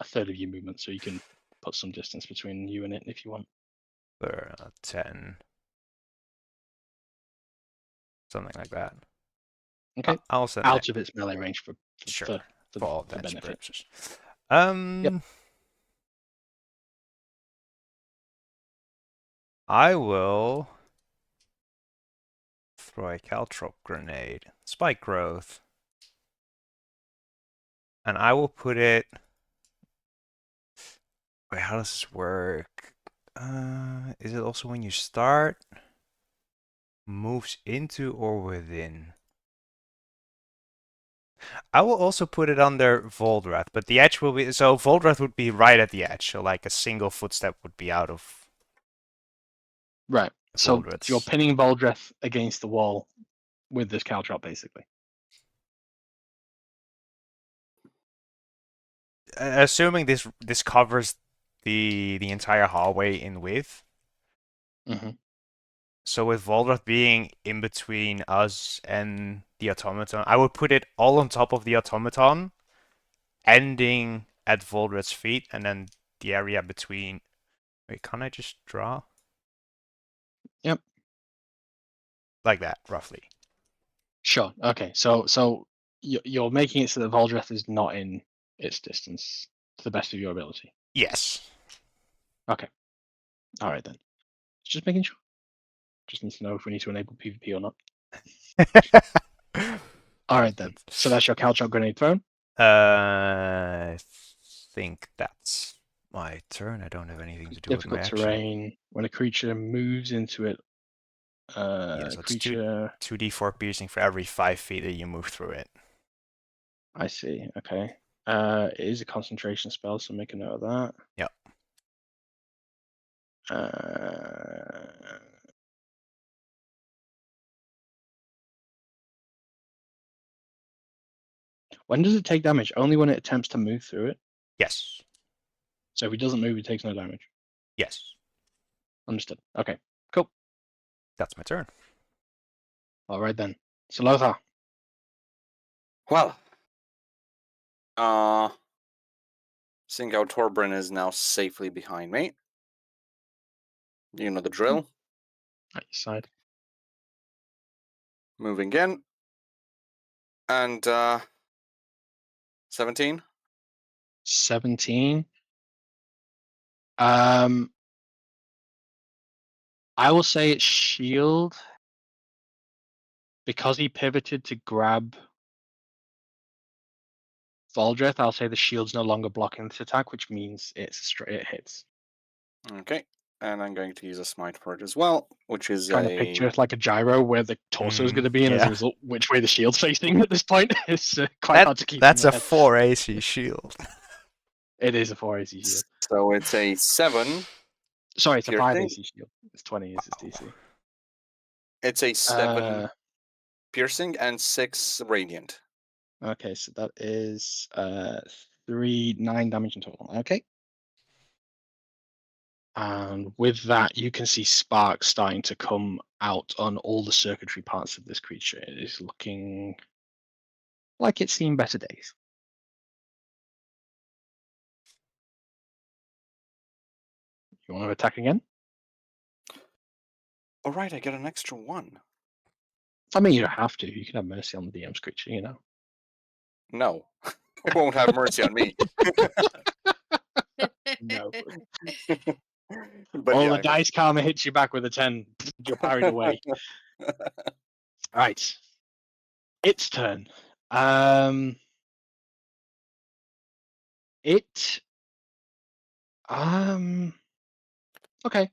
a third of your movement, so you can put some distance between you and it if you want. 10. Something like that. Okay. I'll send Out of its melee range for all intents and benefit. purposes. Yep. I will throw a caltrop grenade, spike growth, and I will put it. Wait, how does this work? Is it also when you start? Moves into or within? I will also put it under Voldrat, but the edge will be. So Voldrat would be right at the edge, so like a single footstep would be out of. Right. So Voldrat's. you're pinning Voldreth against the wall with this caltrop, basically. Assuming this covers the entire hallway in width. Mm-hmm. So with Voldrat being in between us and the automaton, I would put it all on top of the automaton, ending at Voldrat's feet, and then the area between. Wait, can't I just draw? Yep. Like that, roughly. Sure. Okay. So you're making it so that Voldreth is not in its distance to the best of your ability. Yes. Okay. All right then. Just making sure. Just need to know if we need to enable PvP or not. All right then. So that's your caltrop grenade thrown. I think that's my turn. I don't have anything to do with my Difficult action. terrain. When a creature moves into it, Yeah, so it's 2d4 piercing for every 5 feet that you move through it. I see. Okay. It is a concentration spell, so make a note of that. Yep. When does it take damage? Only when it attempts to move through it. Yes. So if he doesn't move, he takes no damage. Yes. Understood. Okay, cool. That's my turn. All right then. So Lothar, Well, seeing how Torbrin is now safely behind me. You know the drill. at your side. Moving in. And 17. 17. I will say it's shield because he pivoted to grab Voldreth. I'll say the shield's no longer blocking this attack, which means it hits. Okay. And I'm going to use a smite for it as well, which is Trying to picture it like a gyro where the torso is going to be, and as a yeah. result, which way the shield's facing at this point is quite hard to keep. That's in a my head. 4 AC shield. It is a 4 AC shield. So it's a 7. Sorry, it's a 5 piercing. AC shield. It's 20 is its DC. It's a 7 Uh, piercing and 6 radiant. okay, so that is 9 damage in total. Okay. And with that, you can see sparks starting to come out on all the circuitry parts of this creature. It is looking like it's seen better days. You want to attack again? All right, I get an extra 1. I mean, you don't have to. You can have mercy on the DM's creature, you know. No, it won't have mercy on me. No. But All yeah, the dice karma hits you back with a 10. You're parried away. Right. Its turn. It. Okay.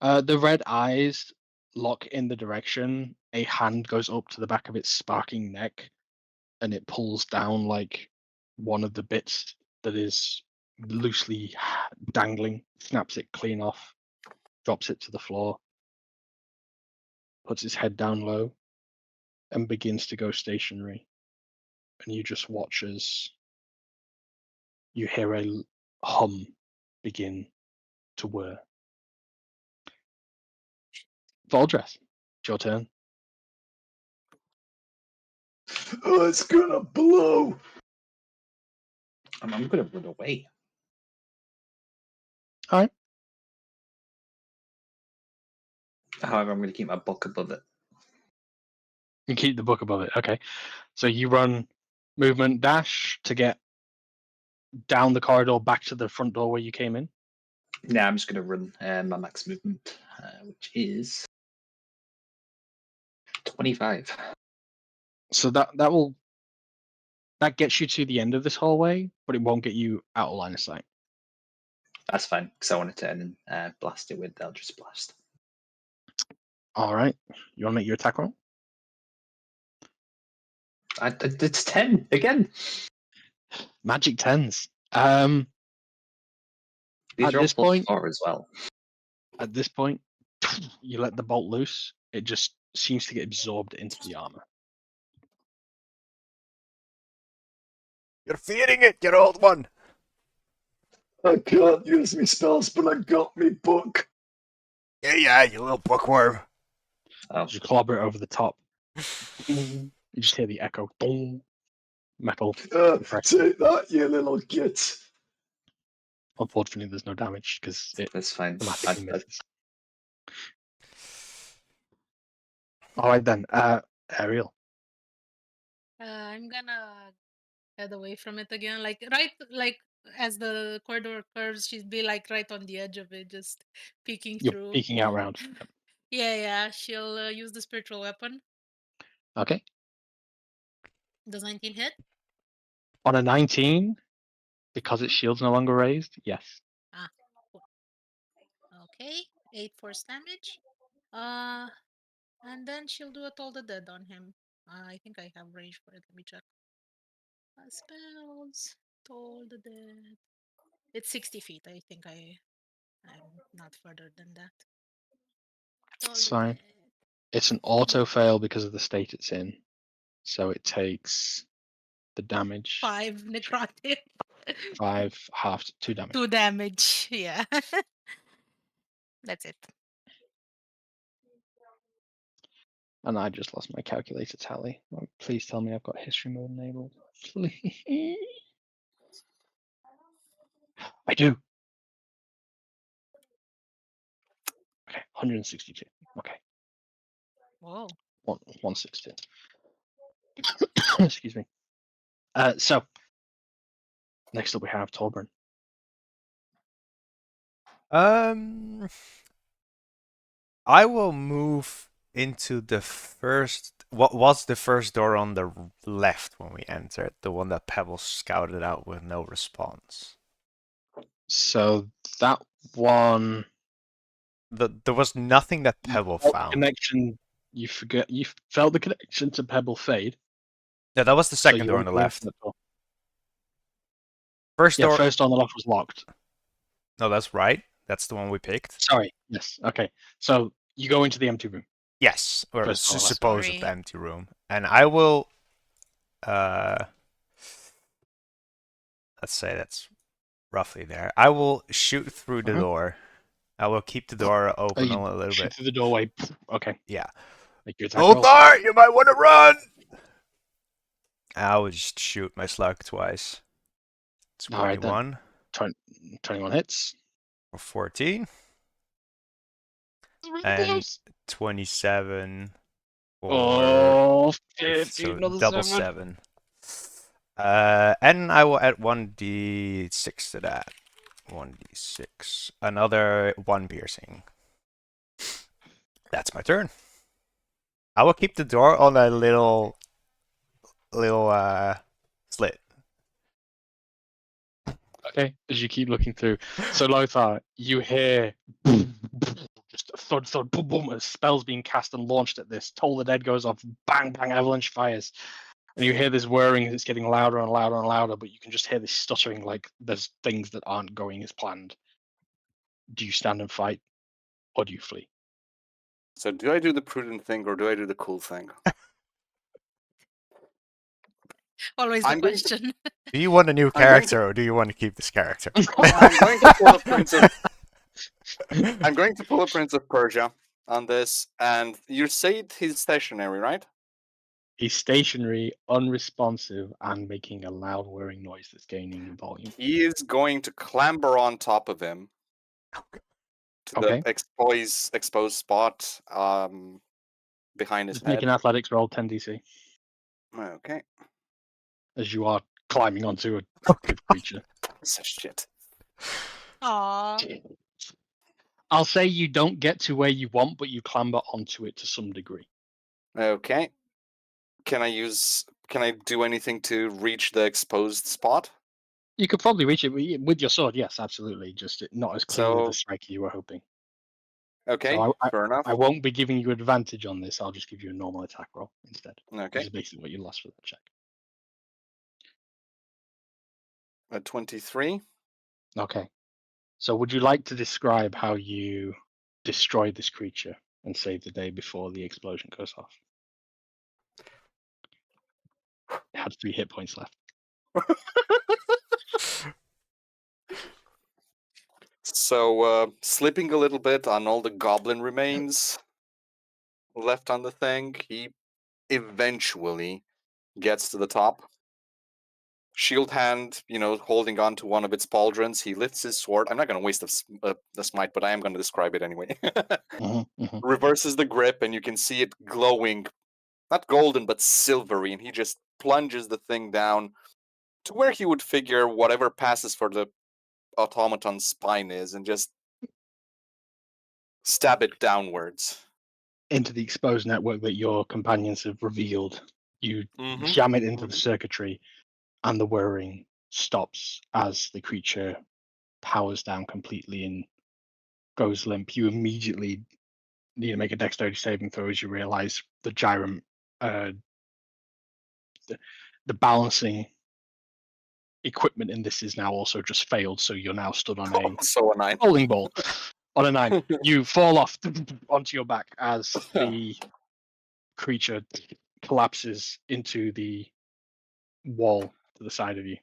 The red eyes lock in the direction. A hand goes up to the back of its sparking neck, and it pulls down like one of the bits that is loosely dangling, snaps it clean off, drops it to the floor, puts its head down low, and begins to go stationary. And you just watch as you hear a hum begin to whir. Voldreth, it's your turn. Oh, it's gonna blow. I'm going to run away. All right. However, I'm going to keep my book above it. You keep the book above it. Okay. So you run movement dash to get down the corridor back to the front door where you came in. Yeah, I'm just going to run my max movement, which is 25. So that gets you to the end of this hallway, but it won't get you out of line of sight. That's fine, because I want to turn and blast it with Eldritch Blast. All right. You want to make your attack roll? It's 10 again. Magic 10s. These At are all this point- +4 as well. At this point, you let the bolt loose. It just seems to get absorbed into the armor. You're feeding it, you old one. I can't use me spells, but I got me book. Yeah, you little bookworm. Oh, You clobber it over the top. You just hear the echo. Boom. Metal. Compressed. Take that, you little git. Unfortunately, there's no damage because it that's fine. automatically misses. All right then, Ariel. I'm gonna head away from it again. Like as the corridor curves, she'd be like right on the edge of it, just peeking You're through. peeking out round. Yeah. She'll use the spiritual weapon. Okay. Does 19 hit? On a 19, because its shield's no longer raised, yes. Cool. Okay, 8 force damage. And then she'll do a Toll the Dead on him. I think I have range for it. Let me check. Spells. Toll the Dead. It's 60 feet. I think I'm not further than that. Toll It's the fine. Dead. It's an auto fail because of the state it's in. So it takes the damage. 5 necrotic. 5 halved, 2 damage. 2 damage. Yeah. That's it. And I just lost my calculator tally. Oh, please tell me I've got history mode enabled. Please. I do. Okay, 162. Okay, Whoa. 160. Excuse me. So next up we have Torbjorn. I will move into the first. What was the first door on the left when we entered? The one that Pebble scouted out with no response. So that one. There was nothing that You Pebble felt the found. connection. You forget. You felt the connection to Pebble fade. Yeah, that was the so second you door on the won't go into left. that door. First Yeah, door. first on the left was locked. No, that's right. That's the one we picked. Sorry. Yes. Okay. So you go into the empty room. Yes, or the First door on the left. supposed Sorry. empty room, and I will. Let's say that's roughly there. I will shoot through the door. I will keep the door open you a little shoot bit. through the doorway. Okay. Yeah. Make your attack rolls. Lothar, you might want to run. I will just shoot my slug twice. All right, then. 21 21 hits. or 14 Really and close. 27 or Oh, so 50, another double 7. 7. And I will add 1d6 to that. 1d6. Another 1 piercing. That's my turn. I will keep the door on a little slit. Okay, as you keep looking through. So, Lothar, you hear just a thud, thud, boom, boom, as spells being cast and launched at this. Toll the Dead goes off, bang, bang, avalanche fires. And you hear this whirring that's getting louder and louder and louder, but you can just hear this stuttering like there's things that aren't going as planned. Do you stand and fight, or do you flee? So do I do the prudent thing or do I do the cool thing? Always the I'm going to- question. Do you want a new I'm going character or do you want to keep this character? I'm going to pull a Prince of I'm going to pull a Prince of Persia on this, and you say he's stationary, right? He's stationary, unresponsive, and making a loud whirring noise that's gaining in volume. He is going to clamber on top of him to Okay. the exposed spot behind his Just make head. an athletics roll, 10 DC, Okay. as you are climbing onto a active creature. Piece of shit. Aww. I'll say you don't get to where you want, but you clamber onto it to some degree. Okay. Can I do anything to reach the exposed spot? You could probably reach it with your sword, yes, absolutely. Just not as clearly So- the strike you were hoping. Okay, So fair enough. I won't be giving you advantage on this. I'll just give you a normal attack roll instead. Which Okay. is basically what you lost for that check. A 23. Okay. So would you like to describe how you destroyed this creature and save the day before the explosion goes off? It had 3 hit points left. So, slipping a little bit on all the goblin remains left on the thing, he eventually gets to the top. Shield hand, holding on to one of its pauldrons, he lifts his sword. I'm not going to waste the smite, but I am going to describe it anyway. Reverses the grip, and you can see it glowing, not golden, but silvery, and he just plunges the thing down to where he would figure whatever passes for the automaton's spine is, and just stab it downwards. Into the exposed network that your companions have revealed. You Mhm. jam it into the circuitry, and the whirring stops as the creature powers down completely and goes limp. You immediately need to make a dexterity saving throw as you realize the gyrum, the balancing equipment in this is now also just failed, so you're now stood on a So a 9. bowling ball. On a 9, you fall off onto your back as the creature collapses into the wall to the side of you.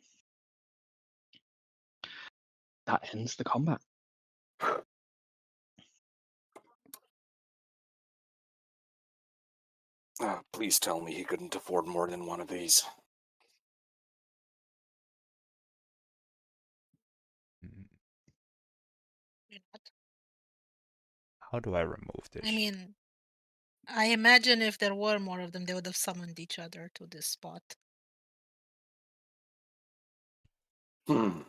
That ends the combat. Please tell me he couldn't afford more than one of these. You're not. How do I remove this? I mean, I imagine if there were more of them, they would have summoned each other to this spot. Hmm.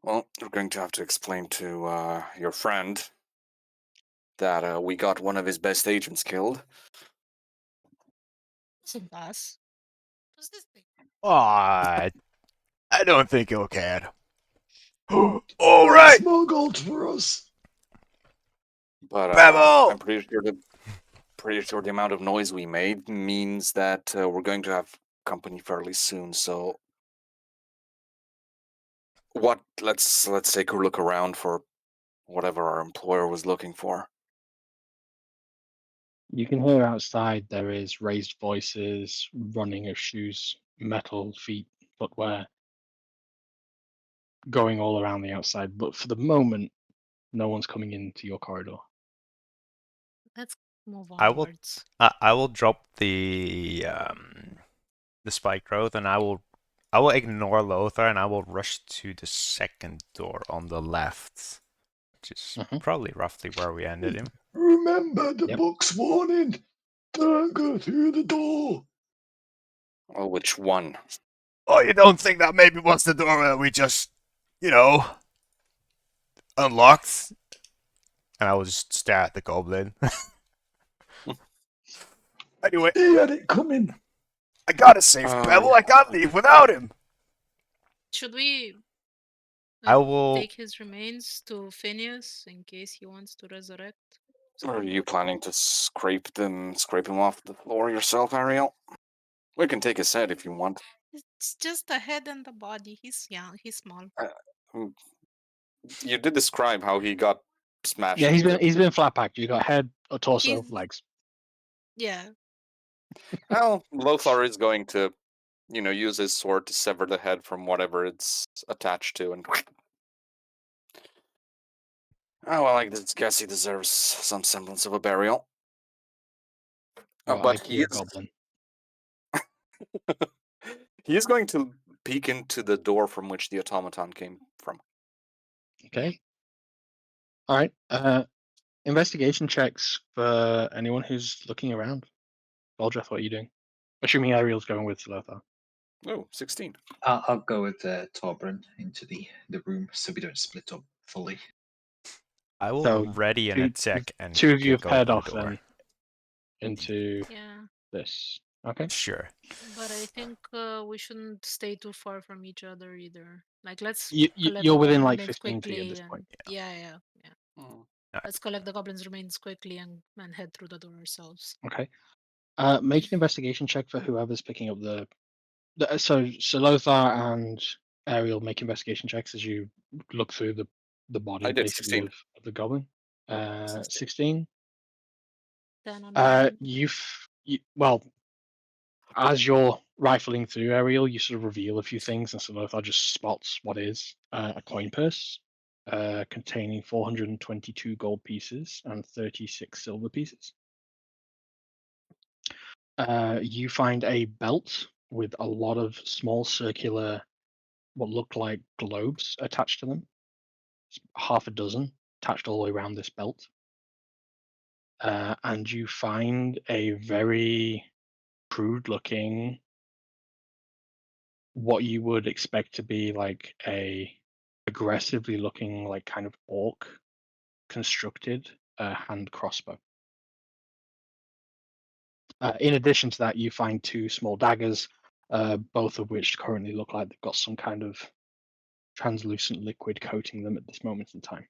Well, you're going to have to explain to your friend that we got one of his best agents killed. Isn't us? What's this thing? I don't think you can. All That's right, more gold for us. But Babble! I'm pretty sure the amount of noise we made means that we're going to have company fairly soon. So, what? Let's take a look around for whatever our employer was looking for. You can hear outside there is raised voices, running of shoes, metal feet, footwear, going all around the outside. But for the moment, no one's coming into your corridor. Let's move I will. onwards. I will drop the spike growth, and I will ignore Lothar, and I will rush to the second door on the left, which is probably roughly where we ended him. Remember the Yep. book's warning. Don't go through the door. Well, which one? Oh, you don't think that maybe was the door that we just, unlocked? And I will just stare at the goblin. Anyway, He had it coming. I gotta save Pebble. I can't leave without him. Should we I will. take his remains to Phineas in case he wants to resurrect? Are you planning to scrape him off the floor yourself, Ariel? We can take his head if you want. It's just the head and the body. He's young. He's small. You did describe how he got smashed. Yeah, to he's been flat packed. You got head, a torso, He's- legs. Yeah. Well, Lothar is going to, use his sword to sever the head from whatever it's attached to, and oh well, I guess he deserves some semblance of a burial. Your But IKEA goblin. he is going to peek into the door from which the automaton came from. Okay. All right. Investigation checks for anyone who's looking around. Voldreth, what are you doing? Assuming Ariel's going with Lothar. Oh, 16. I'll go with Torbran into the room so we don't split up fully. I will So, ready an attack and two of you have kick head open off the door. then into Yeah. this. Okay. Sure. But I think we shouldn't stay too far from each other either. Like, let's collect You're the within goblin like remains 15 feet at quickly. this And point. yeah. Let's collect the goblin's remains quickly and head through the door ourselves. Okay. Make an investigation check for whoever's picking up the so Lothar and Ariel make investigation checks as you look through the body I did basically 16. of the goblin. 16. 10 on mine. Well, as you're rifling through Ariel, you sort of reveal a few things, and so Lothar just spots what is a coin purse containing 422 gold pieces and 36 silver pieces. You find a belt with a lot of small circular, what look like globes attached to them. It's half a dozen attached all the way around this belt. And you find a very crude looking, what you would expect to be like a aggressively looking, like kind of orc constructed hand crossbow. In addition to that, you find two small daggers, both of which currently look like they've got some kind of translucent liquid coating them at this moment in time.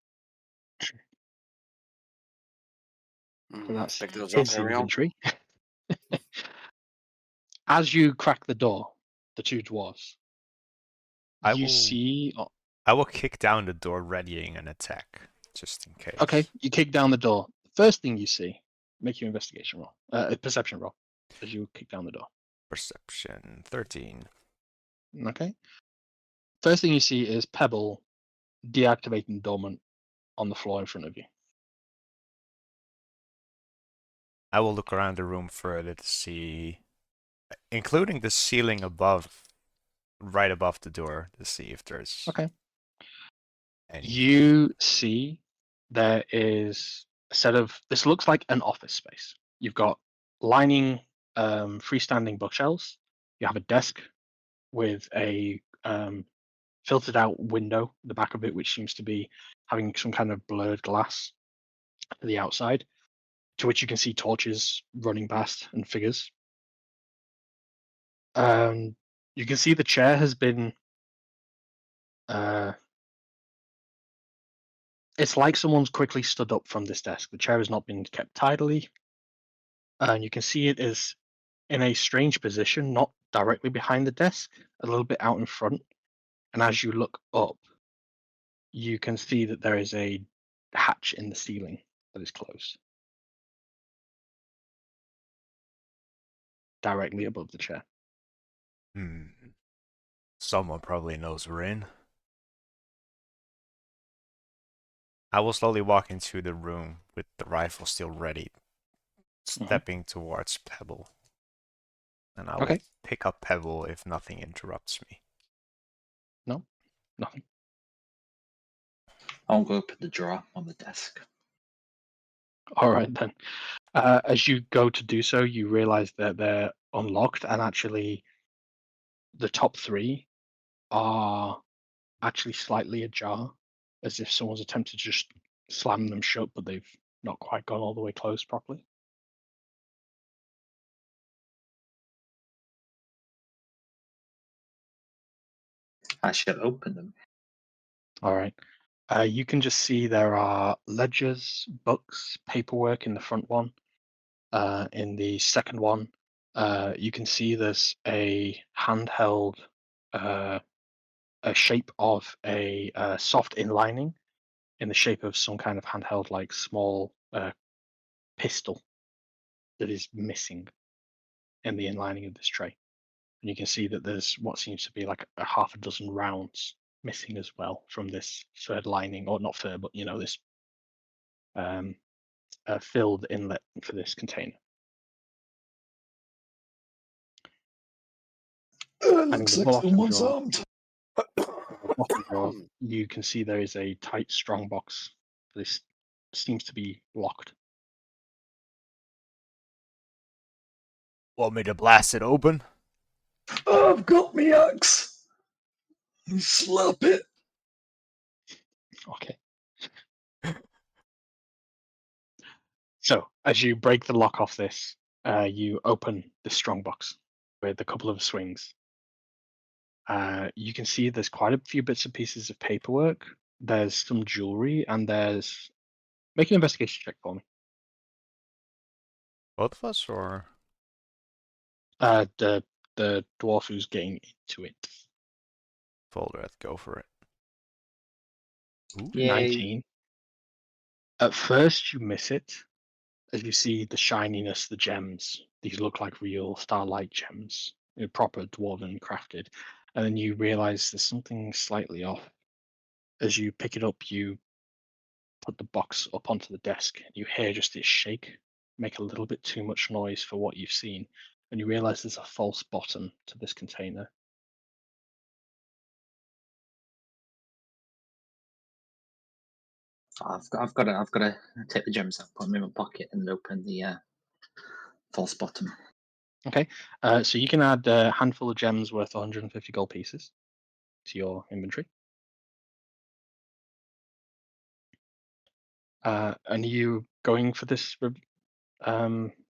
So that's Pick those up, his Ariel. inventory. As you crack the door, the two dwarves, I will kick down the door, readying an attack, just in case. Okay, you kick down the door. First thing you see, make your investigation roll, a perception roll. as you kick down the door. Perception 13. Okay. First thing you see is Pebble deactivating dormant on the floor in front of you. I will look around the room further to see, including the ceiling above, right above the door, to see if there's Okay. any. You see there is a set of, this looks like an office space. You've got lining freestanding bookshelves. You have a desk with a filtered out window at the back of it, which seems to be having some kind of blurred glass to the outside, to which you can see torches running past and figures. You can see the chair has been it's like someone's quickly stood up from this desk. The chair has not been kept tidily, and you can see it is in a strange position, not directly behind the desk, a little bit out in front. And as you look up, you can see that there is a hatch in the ceiling that is closed, directly above the chair. Someone probably knows we're in. I will slowly walk into the room with the rifle still ready, stepping towards Pebble. And I will pick up Pebble if nothing interrupts me. No, nothing. I'll go open the drawer on the desk. All right then. As you go to do so, you realize that they're unlocked, and actually, the top three are actually slightly ajar, as if someone's attempted to just slam them shut, but they've not quite gone all the way closed properly. I shall open them. All right. You can just see there are ledgers, books, paperwork in the front one. In the second one, you can see there's a handheld, a shape of a soft inlining in the shape of some kind of handheld, like small pistol that is missing in the inlining of this tray. And you can see that there's what seems to be like a half a dozen rounds missing as well from this third lining, or not third, but this filled inlet for this container. Looks the like bottom someone's drawer. armed. Bottom drawer, you can see there is a tight, strong box. This seems to be locked. Want me to blast it open? I've got me axe. Slap it. Okay. So, as you break the lock off this, you open the strong box with a couple of swings. You can see there's quite a few bits and pieces of paperwork. There's some jewelry, and there's... Make an investigation check for me. Both of us, or? The dwarf who's getting into it. Folder, go for it. Ooh. Yay. 19. At first, you miss it, as you see the shininess, the gems. These look like real starlight gems, proper dwarven crafted. And then you realize there's something slightly off. As you pick it up, you put the box up onto the desk. You hear just this shake, make a little bit too much noise for what you've seen. And you realize there's a false bottom to this container. I've got to take the gems out, put them in my pocket, and open the false bottom. Okay, so you can add a handful of gems worth 150 gold pieces to your inventory. And are you going for this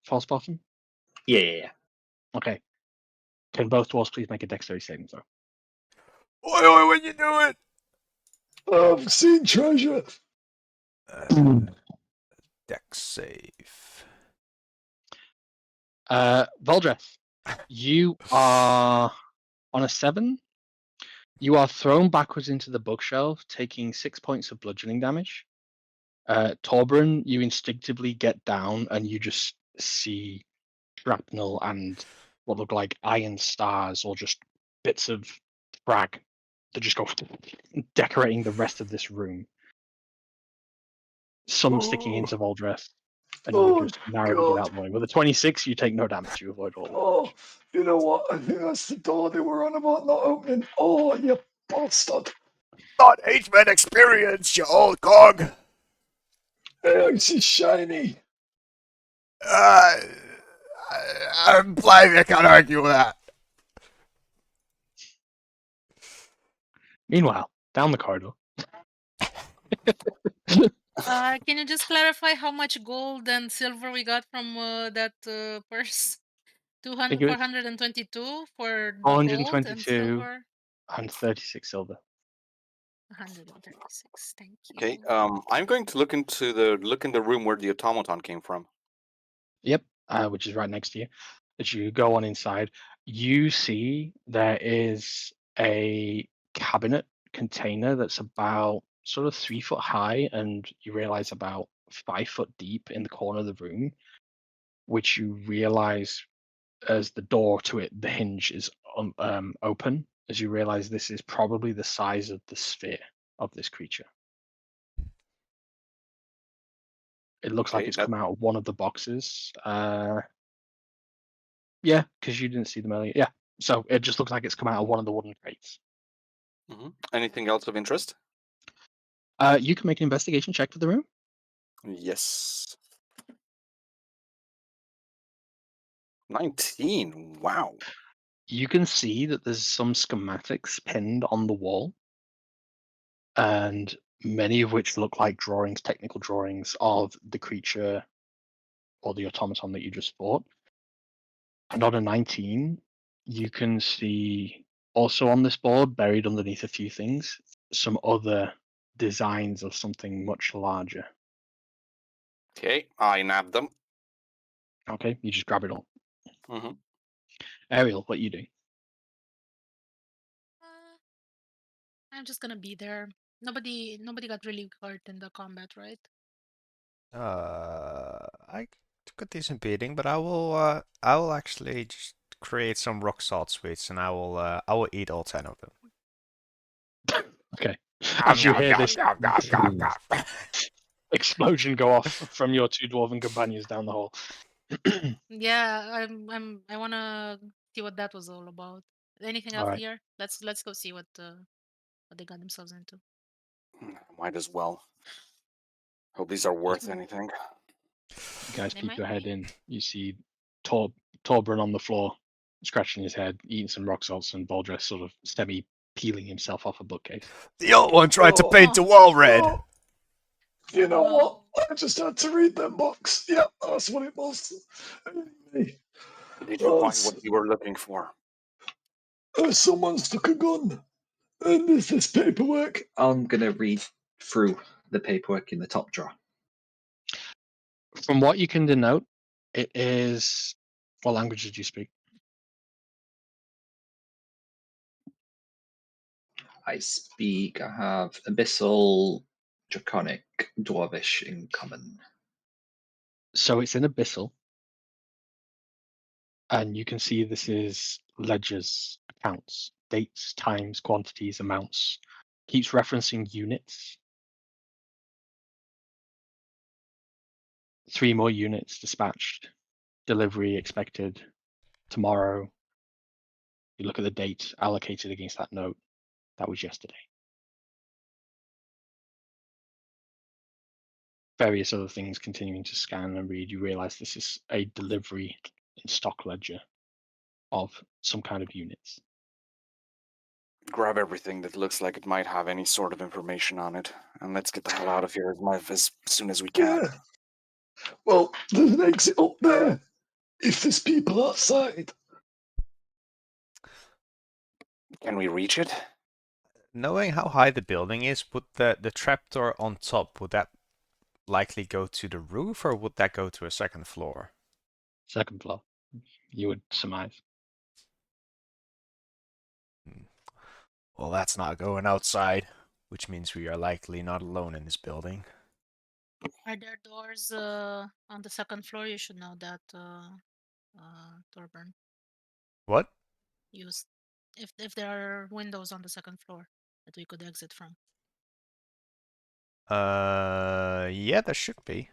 false bottom? Yeah. Okay. Can both dwarves please make a dexterity saving throw? Oi, when you do it! I've seen treasure. Dex save. Voldreth, you are on a 7. You are thrown backwards into the bookshelf, taking 6 points of bludgeoning damage. Torbrun, you instinctively get down and you just see shrapnel and what look like iron stars or just bits of frag that just go decorating the rest of this room. Some sticking into Voldreth, and you Oh, just narrowly get God. out the way. With a 26, you take no damage. You avoid all of it. Oh, you know what? I think that's the door they were on about not opening. Oh, you bastard. Not H-Man experience, you old cog! Hey, this is shiny. I'm blind, I can't argue with that. Meanwhile, down the corridor. Can you just clarify how much gold and silver we got from that purse? 200, Think of it. 422 for the gold and 422 silver. and 36 silver. 136. Thank you. Okay. I'm going to look in the room where the automaton came from. Yep, which is right next to you. As you go on inside, you see there is a cabinet container that's about sort of 3 foot high, and you realize about 5 foot deep in the corner of the room, which you realize as the door to it, the hinge is open, as you realize this is probably the size of the sphere of this creature. It looks like Okay, it's that- come out of one of the boxes. Yeah, because you didn't see them earlier. Yeah, so it just looks like it's come out of one of the wooden crates. Anything else of interest? You can make an investigation check for the room. Yes. 19. Wow. You can see that there's some schematics pinned on the wall, and many of which look like drawings, technical drawings of the creature or the automaton that you just fought. And on a 19, you can see also on this board, buried underneath a few things, some other designs of something much larger. Okay, I nabbed them. Okay, you just grab it all. Mm-hmm. Ariel, what you do? I'm just gonna be there. Nobody got really hurt in the combat, right? I took a decent beating, but I will actually just create some rock salt sweets, and I will eat all 10 of them. Okay. As you hear this explosion go off from your two dwarven companions down the hall. Yeah, I wanna see what that was all about. Anything else Alright. here? Let's go see what they got themselves into. Might as well. Hope these are worth anything. You guys They peek might your head be. in. You see Torbran on the floor, scratching his head, eating some rock salts, and Baldress sort of semi-peeling himself off a bookcase. The old one tried to Oh. paint the wall red. Oh, you know Oh. what? I just had to read them books. Yeah, that's what it was. Anyway, Did you find what you were looking for? someone stuck a gun. And there's this paperwork. I'm gonna read through the paperwork in the top drawer. From what you can denote, it is... What language did you speak? I have Abyssal, Draconic, Dwarvish in common. So it's in Abyssal, and you can see this is ledgers, accounts, dates, times, quantities, amounts. Keeps referencing units. 3 more units dispatched. Delivery expected tomorrow. You look at the date allocated against that note. That was yesterday. Various other things continuing to scan and read. You realize this is a delivery in stock ledger of some kind of units. Grab everything that looks like it might have any sort of information on it, and let's get the hell out of here as soon as we can. Yeah. Well, there's an exit up there. If there's people outside. Can we reach it? Knowing how high the building is, would the trapdoor on top, would that likely go to the roof, or would that go to a second floor? Second floor, you would surmise. Well, that's not going outside, which means we are likely not alone in this building. Are there doors on the second floor? You should know that. Torburn. What? Use if there are windows on the second floor that we could exit from. Yeah, there should be.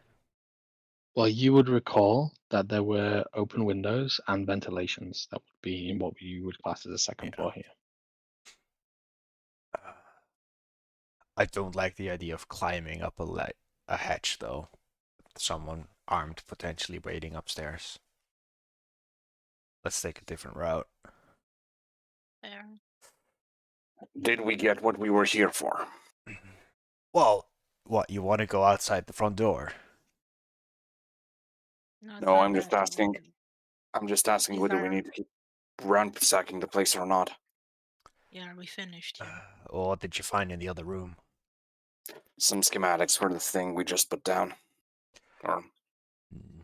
Well, you would recall that there were open windows and ventilations that would be in what you would class as a second Yeah. floor here. I don't like the idea of climbing up a hatch, though. Someone armed potentially waiting upstairs. Let's take a different route. Fair. Did we get what we were here for? Well, what, you want to go outside the front door? Not No, that I'm just bad. asking. I'm just asking Is whether we our- need to keep ransacking the place or not. Yeah, we finished here. Or what did you find in the other room? Some schematics for the thing we just put down. Or Hmm,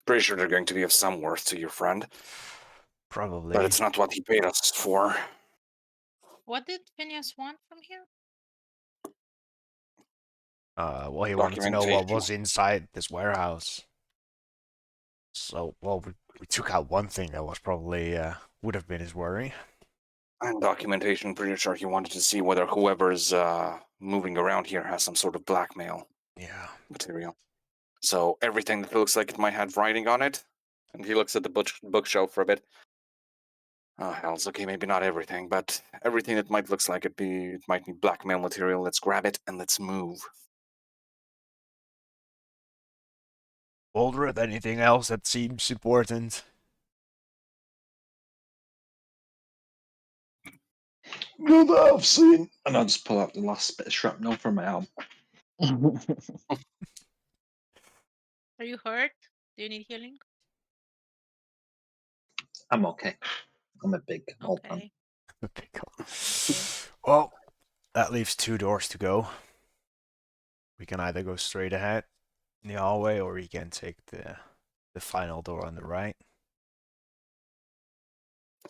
pretty sure they're going to be of some worth to your friend, Probably. but it's not what he paid us for. What did Phineas want from here? Well, he wanted to know what Documentation. was inside this warehouse. So, well, we took out one thing that was probably, would have been his worry. And documentation, pretty sure he wanted to see whether whoever's moving around here has some sort of blackmail Yeah. material. So everything that looks like it might have writing on it, and he looks at the bookshelf for a bit. Oh, hell, it's okay, maybe not everything, but everything that might looks like it might be blackmail material. Let's grab it and let's move. Aldred, anything else that seems important? Not that I've seen. And I'll just pull out the last bit of shrapnel from my arm. Are you hurt? Do you need healing? I'm okay. I'm a big old man. Okay. Okay, cool. Well, that leaves 2 doors to go. We can either go straight ahead in the hallway, or we can take the final door on the right.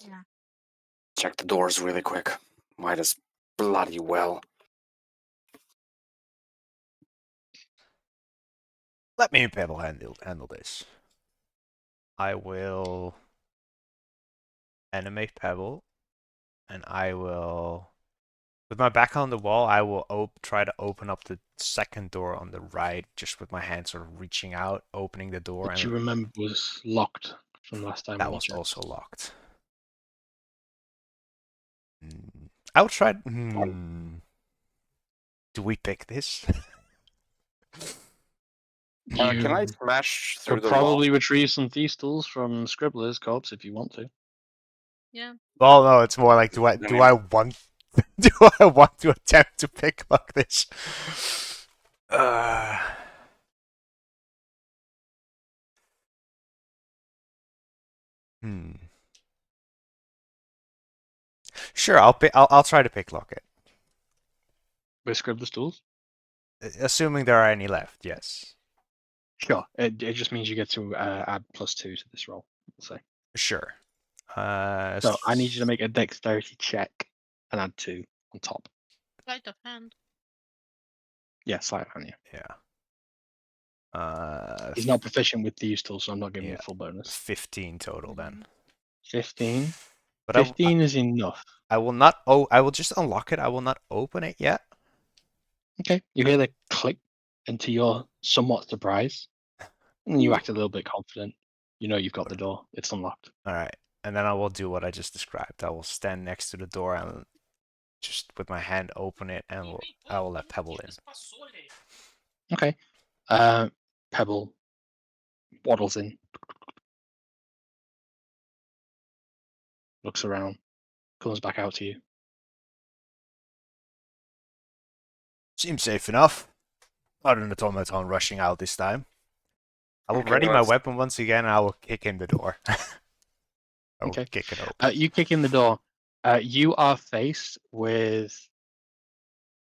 Yeah. Check the doors really quick. Might as bloody well. Let me and Pebble handle this. I will animate Pebble, and I will, with my back on the wall, I will try to open up the second door on the right, just with my hand sort of reaching out, opening the door, Which you and remember was locked from last time. that when you was checked. also locked. I will try. Do we pick this? Can I You smash through could the probably wall? retrieve some thieves' tools from Scribbler's corpse if you want to. Yeah. Well, no, it's more like, do I want do I want to attempt to pick lock this? Sure, I'll try to pick lock it. With Scribbler's tools? Assuming there are any left, yes. Sure. It just means you get to add +2 to this roll. We'll say. Sure. So I need you to make a dexterity check and add 2 on top. Sleight of hand. Yeah, sleight of hand, yeah. Yeah. He's not proficient with these tools, so I'm not giving yeah. you a full bonus. 15 total then. 15. But 15 is enough. I will not. Oh, I will just unlock it. I will not open it yet. Okay. You hear the click, and to your somewhat surprise, and you act a little bit confident. You know you've got the door. It's unlocked. All right, and then I will do what I just described. I will stand next to the door and just with my hand open it, and I will let Pebble in. Okay. Pebble waddles in, looks around, comes back out to you. Seems safe enough. Not an automaton rushing out this time. I will Okay, ready my let's- weapon once again, and I will kick in the door. I will Okay. kick it open. You kick in the door. You are faced with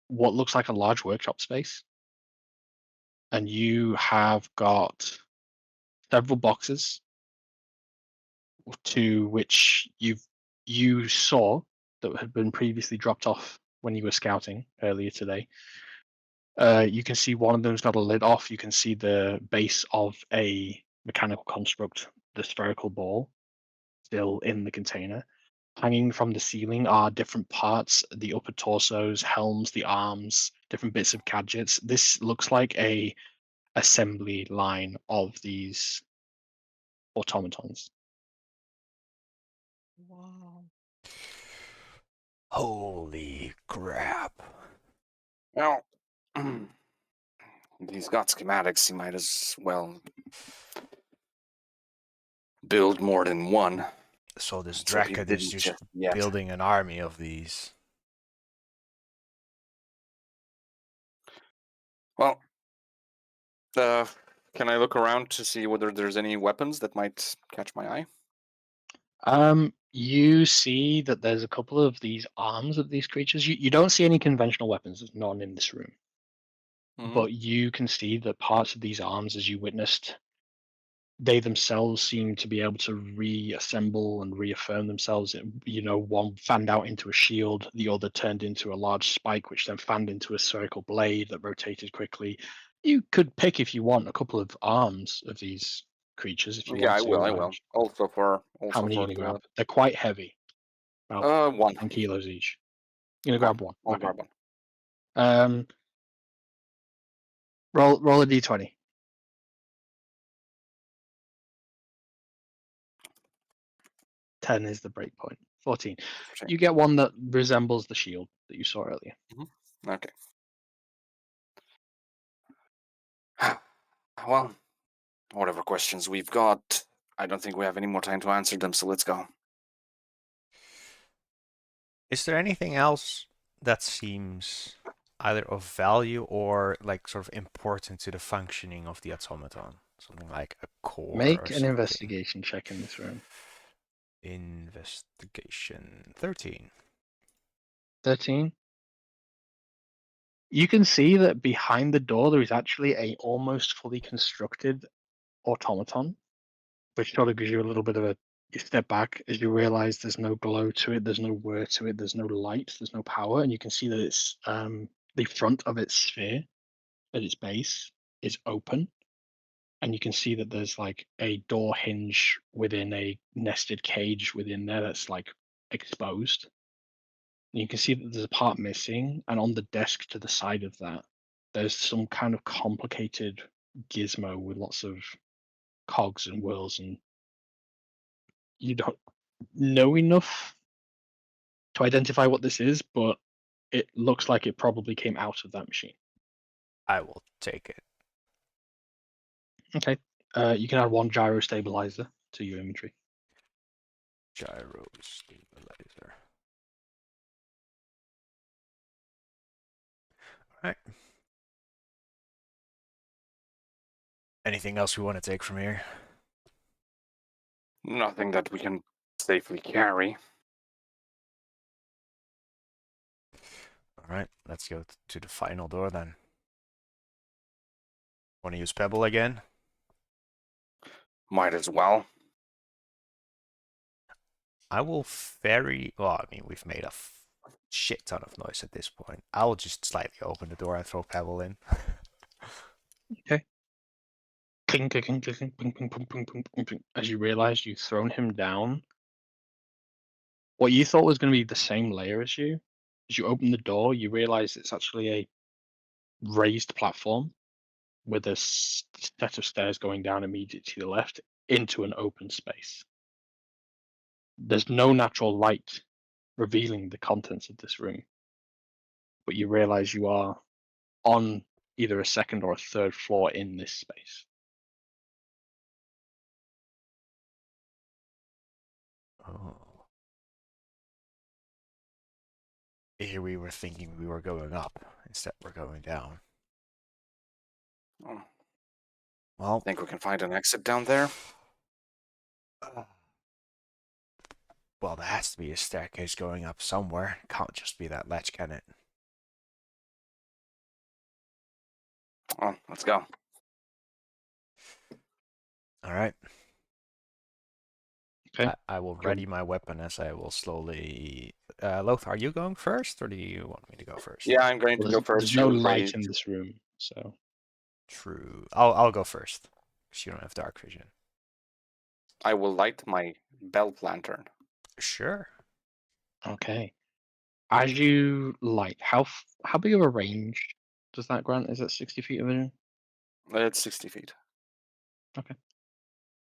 what looks like a large workshop space. And you have got several boxes to which you saw that had been previously dropped off when you were scouting earlier today. You can see one of them's got a lid off. You can see the base of a mechanical construct, the spherical ball, still in the container. Hanging from the ceiling are different parts, the upper torsos, helms, the arms, different bits of gadgets. This looks like a assembly line of these automatons. Wow. Holy crap. Well, he's got schematics. He might as well build more than one. So this So he Draken is didn't just yet. building an army of these. Well, can I look around to see whether there's any weapons that might catch my eye? You see that there's a couple of these arms of these creatures. You don't see any conventional weapons. There's none in this room. Mhm. But you can see that parts of these arms, as you witnessed, they themselves seem to be able to reassemble and reaffirm themselves. You know, one fanned out into a shield, the other turned into a large spike, which then fanned into a spherical blade that rotated quickly. You could pick, if you want, a couple of arms of these creatures if you Yeah, want I will. to. I will. Also for How many are you the gonna grab? They're quite heavy, about one. 10 kilos each. You're gonna grab one. I'll Okay. grab one. Roll a d20. 10 is the break point. 14. You get one that resembles the shield that you saw earlier. Okay. Well, whatever questions we've got, I don't think we have any more time to answer them, so let's go. Is there anything else that seems either of value or like sort of important to the functioning of the automaton? Something like a core Make or an something. investigation check in this room. Investigation 13. 13. You can see that behind the door there is actually a almost fully constructed automaton, which sort of gives you a little bit of a step back as you realize there's no glow to it, there's no whir to it, there's no light, there's no power, and you can see that it's the front of its sphere at its base is open, and you can see that there's like a door hinge within a nested cage within there that's like exposed. And you can see that there's a part missing, and on the desk to the side of that, there's some kind of complicated gizmo with lots of cogs and wheels, and you don't know enough to identify what this is, but it looks like it probably came out of that machine. I will take it. Okay. You can add one gyro stabilizer to your inventory. Gyro stabilizer. Alright. Anything else we want to take from here? Nothing that we can safely carry. Alright, let's go to the final door then. Want to use Pebble again? Might as well. I will very... Well, I mean, we've made a shit ton of noise at this point. I will just slightly open the door and throw Pebble in. Okay. Cling, cling, cling, cling, ping, ping, ping, ping, ping, ping, ping. As you realize you've thrown him down, what you thought was going to be the same layer as you open the door, you realize it's actually a raised platform with a set of stairs going down immediately to the left into an open space. There's no natural light revealing the contents of this room, but you realize you are on either a second or a third floor in this space. Oh. Here we were thinking we were going up. Instead, we're going down. Oh, Well, think we can find an exit down there? well, there has to be a staircase going up somewhere. Can't just be that ledge, can it? Oh, let's go. Alright. Okay. I will Go. ready my weapon as I will slowly... Lothar, are you going first, or do you want me to go first? Yeah, I'm going Well, to go first. there's no She was light ready in this room, so True. I'll go first, because you don't have dark vision. I will light my belt lantern. Sure. Okay. As you light, how big of a range does that grant? Is it 60 feet of vision? It's 60 feet. Okay.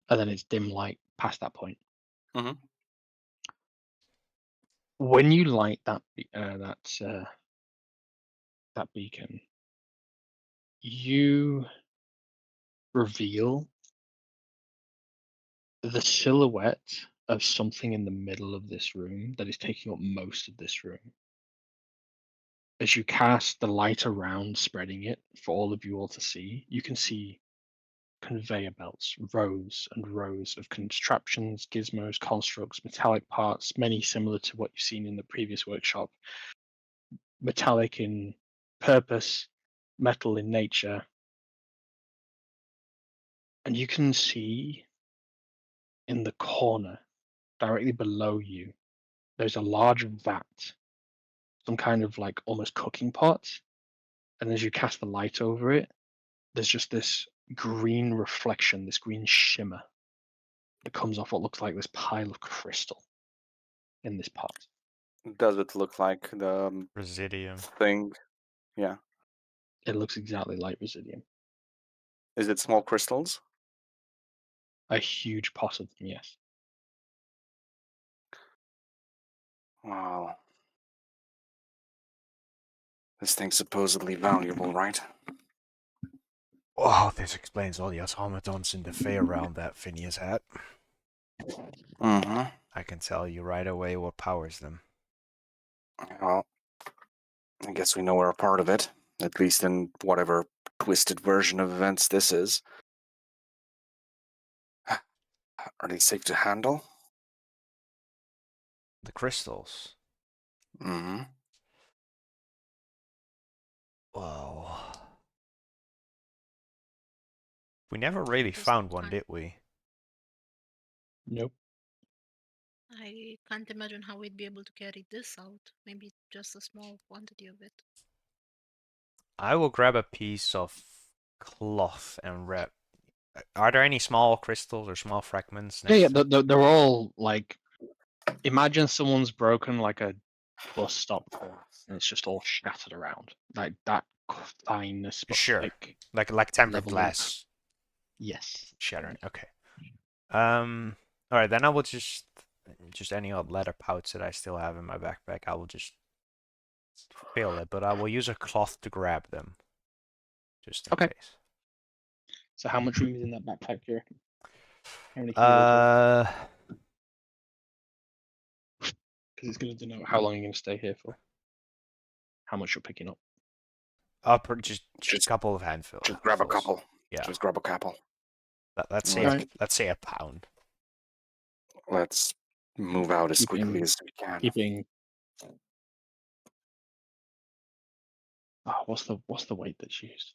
And then it's dim light past that point. Mhm. When you light that beacon, you reveal the silhouette of something in the middle of this room that is taking up most of this room. As you cast the light around, spreading it for all of you all to see, you can see conveyor belts, rows and rows of contraptions, gizmos, constructs, metallic parts, many similar to what you've seen in the previous workshop. Metallic in purpose, metal in nature. And you can see in the corner, directly below you, there's a large vat, some kind of like almost cooking pot. And as you cast the light over it, there's just this green reflection, this green shimmer that comes off what looks like this pile of crystal in this pot. Does it look like the Residium. thing? Yeah. It looks exactly like Residium. Is it small crystals? A huge pot of them, yes. Wow. This thing's supposedly valuable, right? Oh, this explains all the automatons in the Fey realm that Phineas had. Mm-hmm. I can tell you right away what powers them. Well, I guess we know we're a part of it. At least in whatever twisted version of events this is. Are they safe to handle? The crystals. Mm-hmm. Well, we never really This found one, time. did we? Nope. I can't imagine how we'd be able to carry this out. Maybe just a small quantity of it. I will grab a piece of cloth and wrap. Are there any small crystals or small fragments Yeah, next? they're all like. Imagine someone's broken like a bus stop glass, and it's just all shattered around, like that fineness, but Sure. like Like tempered level. glass Yes. shattering. Okay. All right, then I will just any odd leather pouch that I still have in my backpack. I will just fill it, but I will use a cloth to grab them, just in Okay. case. So how much room is in that backpack here? How many kilos? Because it's going to denote how long you're going to stay here for. How much you're picking up. Just a Just couple of handfuls. Just grab a couple. Yeah. Just grab a couple. Let's say Right. let's say a pound. Let's move out as Keeping- quickly as we can. Keeping. Oh, what's the weight that's used?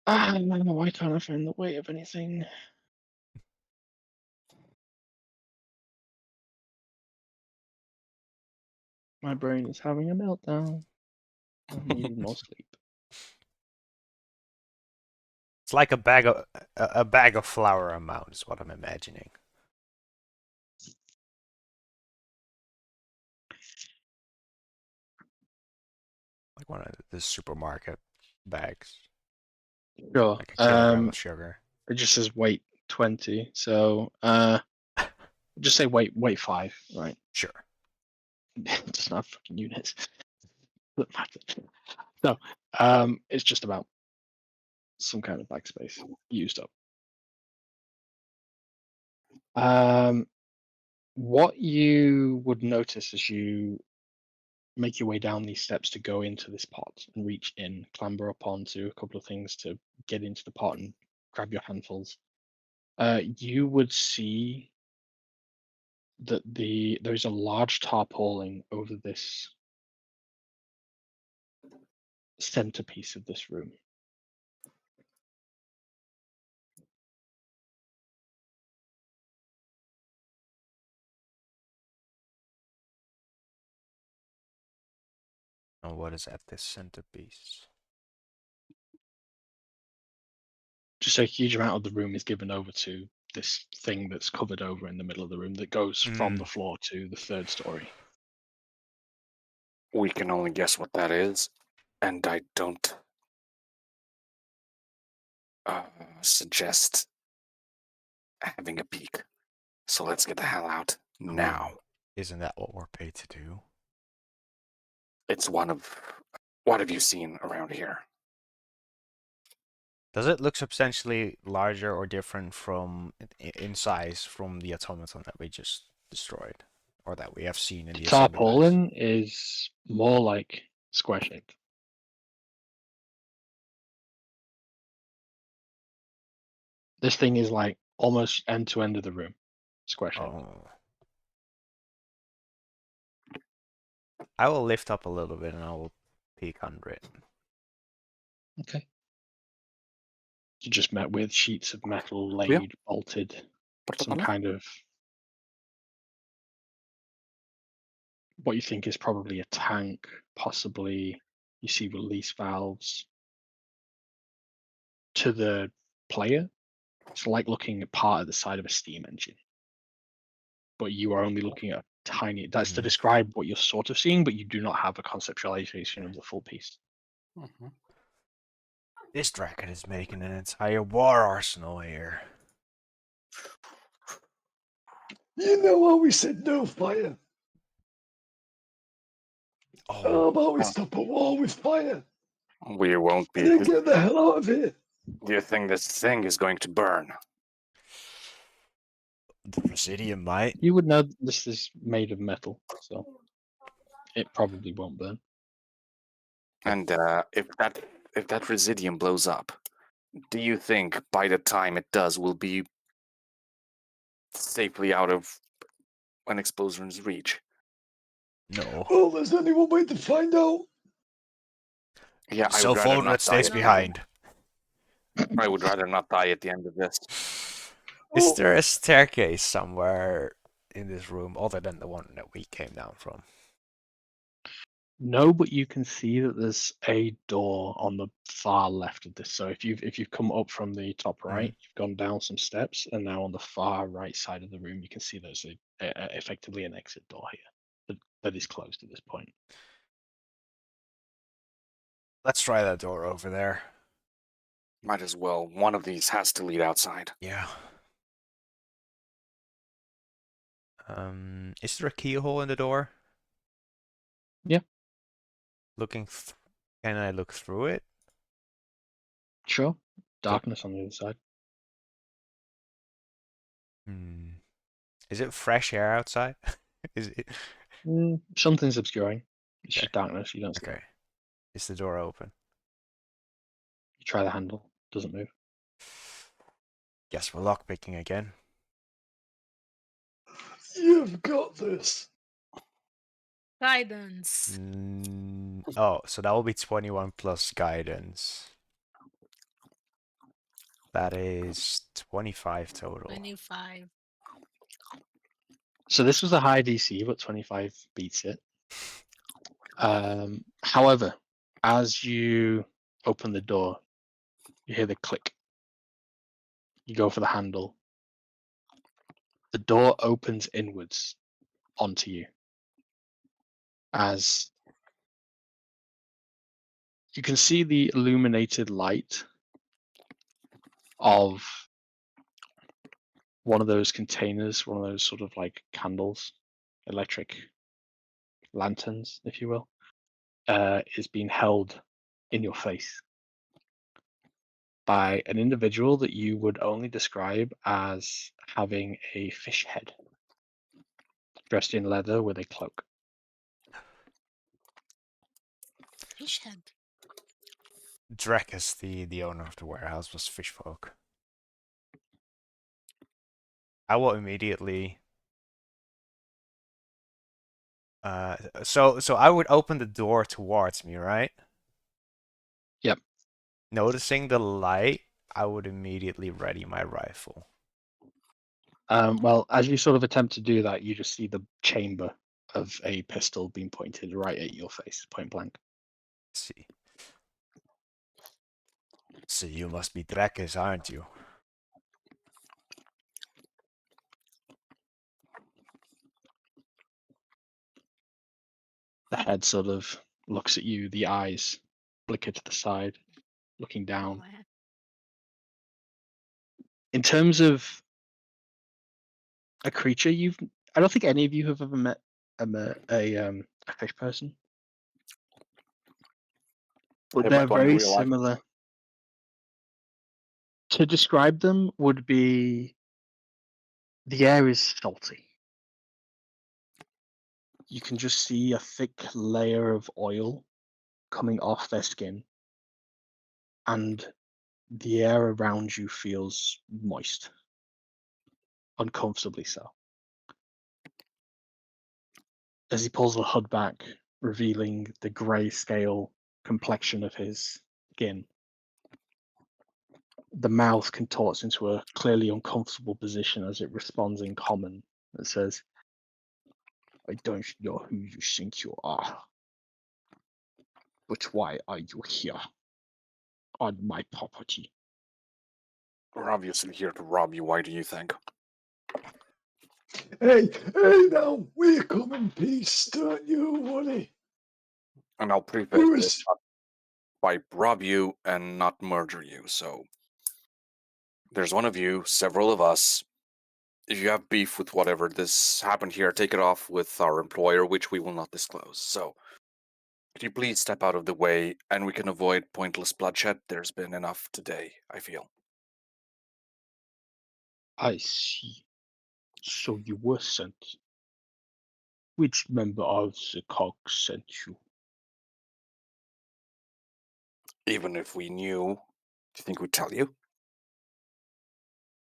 Why can't I find the weight of anything? My brain is having a meltdown. I need more sleep. It's like a bag of flour amount is what I'm imagining. Like one of the supermarket bags, Sure. like a kilogram of sugar. It just says weight 20. So just say weight 5, right? Sure. It doesn't have fucking units. Doesn't matter. So it's just about some kind of backspace used up. What you would notice as you make your way down these steps to go into this pot and reach in, clamber up onto a couple of things to get into the pot and grab your handfuls, you would see that there's a large tarpaulin over this centerpiece of this room. on what is at this centerpiece. Just a huge amount of the room is given over to this thing that's covered over in the middle of the room that goes from the floor to the third story. We can only guess what that is, and I don't suggest having a peek. So let's get the hell out now. Isn't that what we're paid to do? It's one of... What have you seen around here? Does it look substantially larger or different from in size from the automaton that we just destroyed, or that we have seen in The the assembly base? tarpaulin is more like square shaped. This thing is like almost end to end of the room, square shaped. Oh. I will lift up a little bit and I will peek under it. Okay. You just met with sheets of metal laid, bolted, some kind of what you think is probably a tank, possibly you see release valves. To the player, it's like looking at part of the side of a steam engine. But you are only looking at tiny, that's to describe what you're sort of seeing, but you do not have a conceptualization of the full piece. This dragon is making an entire war arsenal here. You know how we said no fire? How Oh, about we stop a war with fire? We won't be... And then get the hell out of here. Do you think this thing is going to burn? the Presidium might. You would know this is made of metal, so it probably won't burn. And if that residium blows up, do you think by the time it does, we'll be safely out of an explosion's reach? No. Well, there's only one way to find out. Yeah, I Cell would rather phone not that stays die. behind. I would rather not die at the end of this. Is there a staircase somewhere in this room other than the one that we came down from? No, but you can see that there's a door on the far left of this. So if you've come up from the top right, you've gone down some steps, and now on the far right side of the room, you can see there's effectively an exit door here that is closed at this point. Let's try that door over there. Might as well. One of these has to lead outside. Yeah. Is there a keyhole in the door? Yeah. Can I look through it? Sure. Darkness on the other side. Is it fresh air outside? Is it? Something's obscuring. It's Okay. just darkness. You don't see. Okay. Is the door open? You try the handle. Doesn't move. Guess we're lockpicking again. You've got this. Guidance. Oh, so that will be 21 plus guidance. That is 25 total. 25. So this was a high DC, but 25 beats it. However, as you open the door, you hear the click. You go for the handle. The door opens inwards onto you. As you can see the illuminated light of one of those containers, one of those sort of like candles, electric lanterns, if you will, is being held in your face by an individual that you would only describe as having a fish head, dressed in leather with a cloak. Fish head. Drakus, the owner of the warehouse, was fishfolk. I will immediately. So I would open the door towards me, right? Yep. Noticing the light, I would immediately ready my rifle. Well, as you sort of attempt to do that, you just see the chamber of a pistol being pointed right at your face, point blank. see. So you must be Drekes, aren't you? The head sort of looks at you, the eyes flicker to the side, looking Oh, down. man. In terms of a creature, I don't think any of you have ever met a fish person. But I they're met one in very real life. similar. To describe them would be the air is salty. You can just see a thick layer of oil coming off their skin, and the air around you feels moist, uncomfortably so. As he pulls the hood back, revealing the grey scale complexion of his skin, the mouth contorts into a clearly uncomfortable position as it responds in common. It says, I don't know who you think you are, but why are you here on my property? We're obviously here to rob you. Why do you think? Hey, now, we come in peace, don't you, Wooly? And I'll preface this Who's... by rob you and not murder you. So there's one of you, several of us. If you have beef with whatever this happened here, take it off with our employer, which we will not disclose. So could you please step out of the way and we can avoid pointless bloodshed? There's been enough today, I feel. I see. So you were sent. Which member of the cog sent you? Even if we knew, do you think we'd tell you?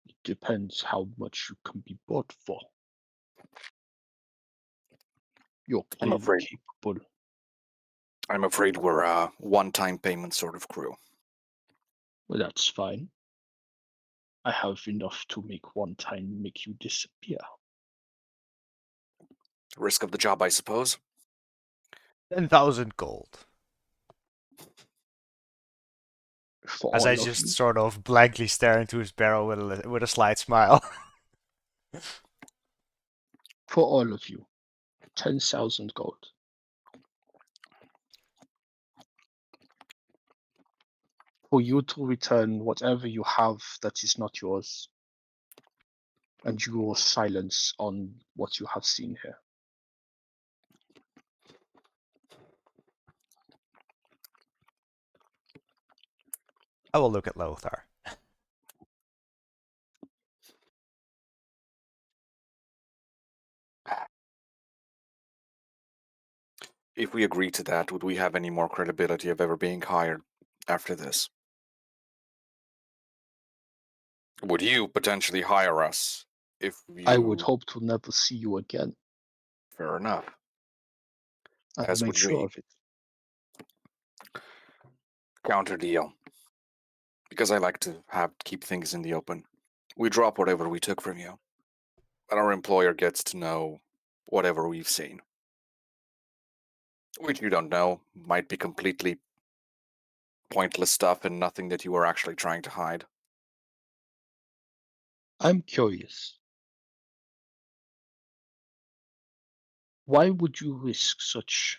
It depends how much you can be bought for. You're I'm clearly afraid. capable. I'm afraid we're a one-time payment sort of crew. Well, that's fine. I have enough to make one time make you disappear. Risk of the job, I suppose. 10,000 gold. For As all I of just you. sort of blankly stare into his barrel with a slight smile. For all of you. 10,000 gold. For you to return whatever you have that is not yours, and your silence on what you have seen here. I will look at Lothar. If we agree to that, would we have any more credibility of ever being hired after this? Would you potentially hire us if you... I would hope to never see you again. Fair enough. I'll As make would sure we. of it. Counter deal. Because I like to keep things in the open. We drop whatever we took from you. And our employer gets to know whatever we've seen. Which you don't know. Might be completely pointless stuff and nothing that you were actually trying to hide. I'm curious. Why would you risk such...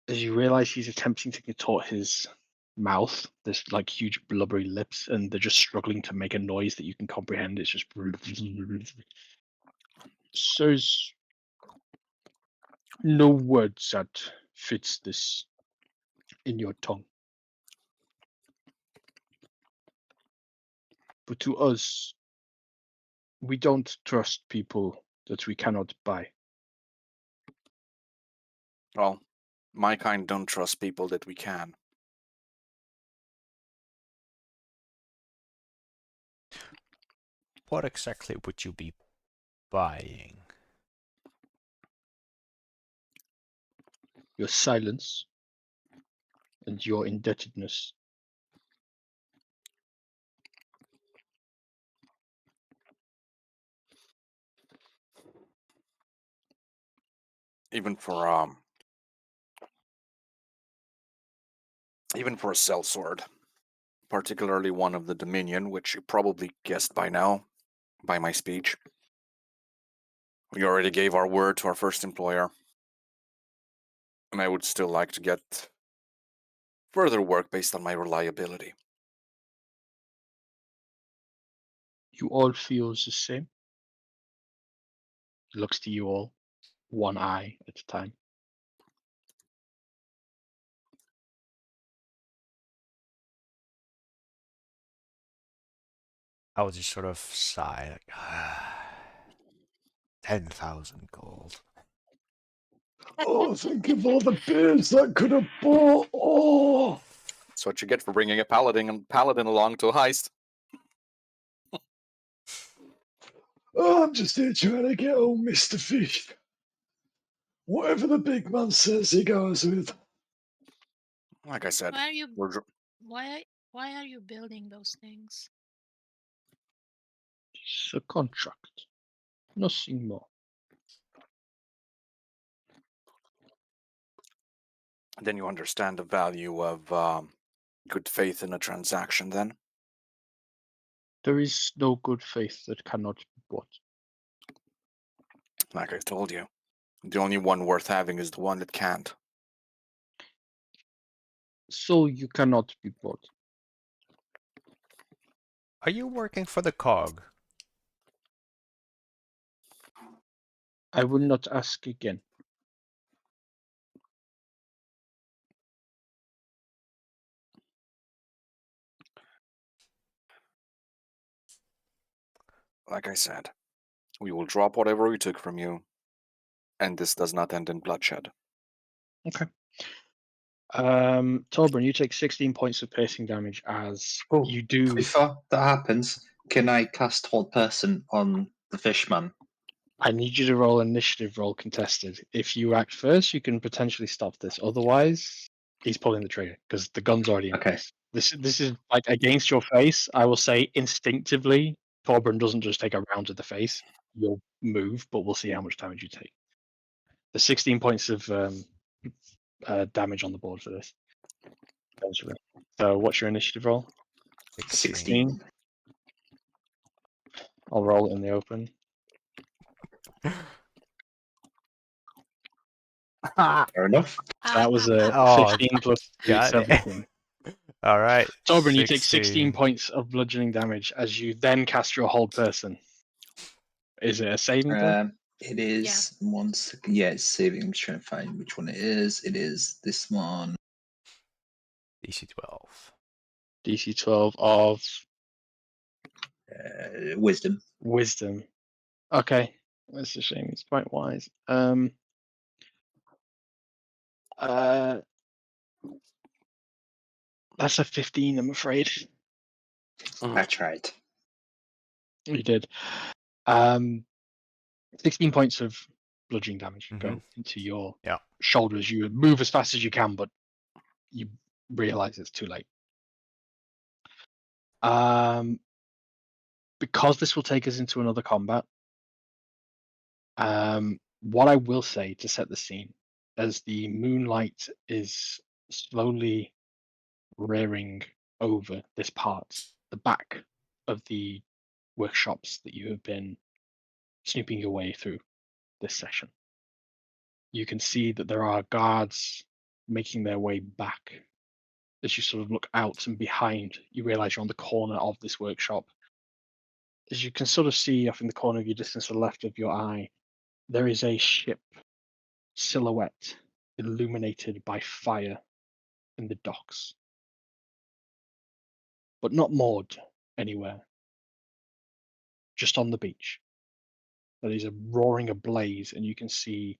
As you realize he's attempting to contort his mouth, this like huge blubbery lips, and they're just struggling to make a noise that you can comprehend. It's just... There's no words that fits this in your tongue. But to us, we don't trust people that we cannot buy. Well, my kind don't trust people that we can. What exactly would you be buying? Your silence and your indebtedness. even for a sellsword, particularly one of the Dominion, which you probably guessed by now, by my speech. We already gave our word to our first employer, and I would still like to get further work based on my reliability. You all feel the same. He looks to you all, one eye at a time. I would just sort of sigh, like, 10,000 gold. Oh, think of all the beers that could have bought. Oh, That's what you get for bringing a paladin along to a heist. I'm just here trying to get home, Mr. Fish. Whatever the big man says, he goes with. Like I said, Why are you we're why are you building those things? It's a contract. Nothing more. then you understand the value of good faith in a transaction. Then, There is no good faith that cannot be bought. like I told you, the only one worth having is the one that can't. So you cannot be bought. Are you working for the cog? I will not ask again. Like I said, we will drop whatever we took from you, and this does not end in bloodshed. Okay. Torbran, you take 16 points of piercing damage as Oh, you do. Before that happens, can I cast Hold Person on the fishman? I need you to roll initiative roll contested. If you act first, you can potentially stop this. Otherwise, he's pulling the trigger because the gun's already in Okay. place. This is like against your face. I will say instinctively, Torbran doesn't just take a round to the face. You'll move, but we'll see how much damage you take. The 16 points of damage on the board for this. Potentially. So, what's your initiative roll? 16. I'll roll it in the open. Fair enough. So that was a Oh, 15 plus 3, got it. 17. All right. Torbran, you take 16 points of bludgeoning damage as you then cast your hold person. Is it a saving throw? It is 1 second. Yeah, it's saving. I'm just trying to find which one it is. It is this one. DC 12. DC 12 of Wisdom. wisdom. Okay, that's a shame. It's quite wise. That's a 15, I'm afraid. I tried. You did. 16 points of bludgeoning damage go into your shoulders. You move as fast as you can, but you realize it's too late. Because this will take us into another combat, what I will say to set the scene, as the moonlight is slowly rearing over this part, the back of the workshops that you have been snooping your way through this session, you can see that there are guards making their way back. As you sort of look out and behind, you realize you're on the corner of this workshop. As you can sort of see off in the corner of your distance to the left of your eye, there is a ship silhouette illuminated by fire in the docks, but not moored anywhere, just on the beach. That is roaring ablaze, and you can see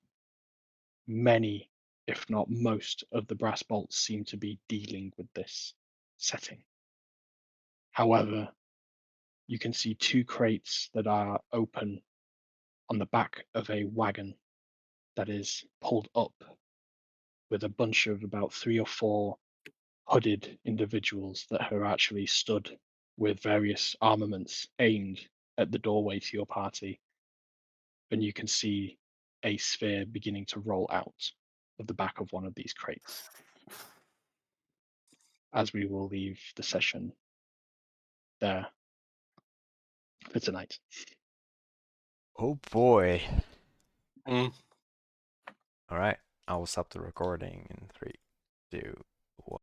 many, if not most, of the brass bolts seem to be dealing with this setting. However, you can see 2 crates that are open on the back of a wagon that is pulled up with a bunch of about 3 or 4 hooded individuals that are actually stood with various armaments aimed at the doorway to your party. And you can see a sphere beginning to roll out of the back of one of these crates. As we will leave the session there for tonight. Oh boy. Mm. All right. I will stop the recording in 3, 2,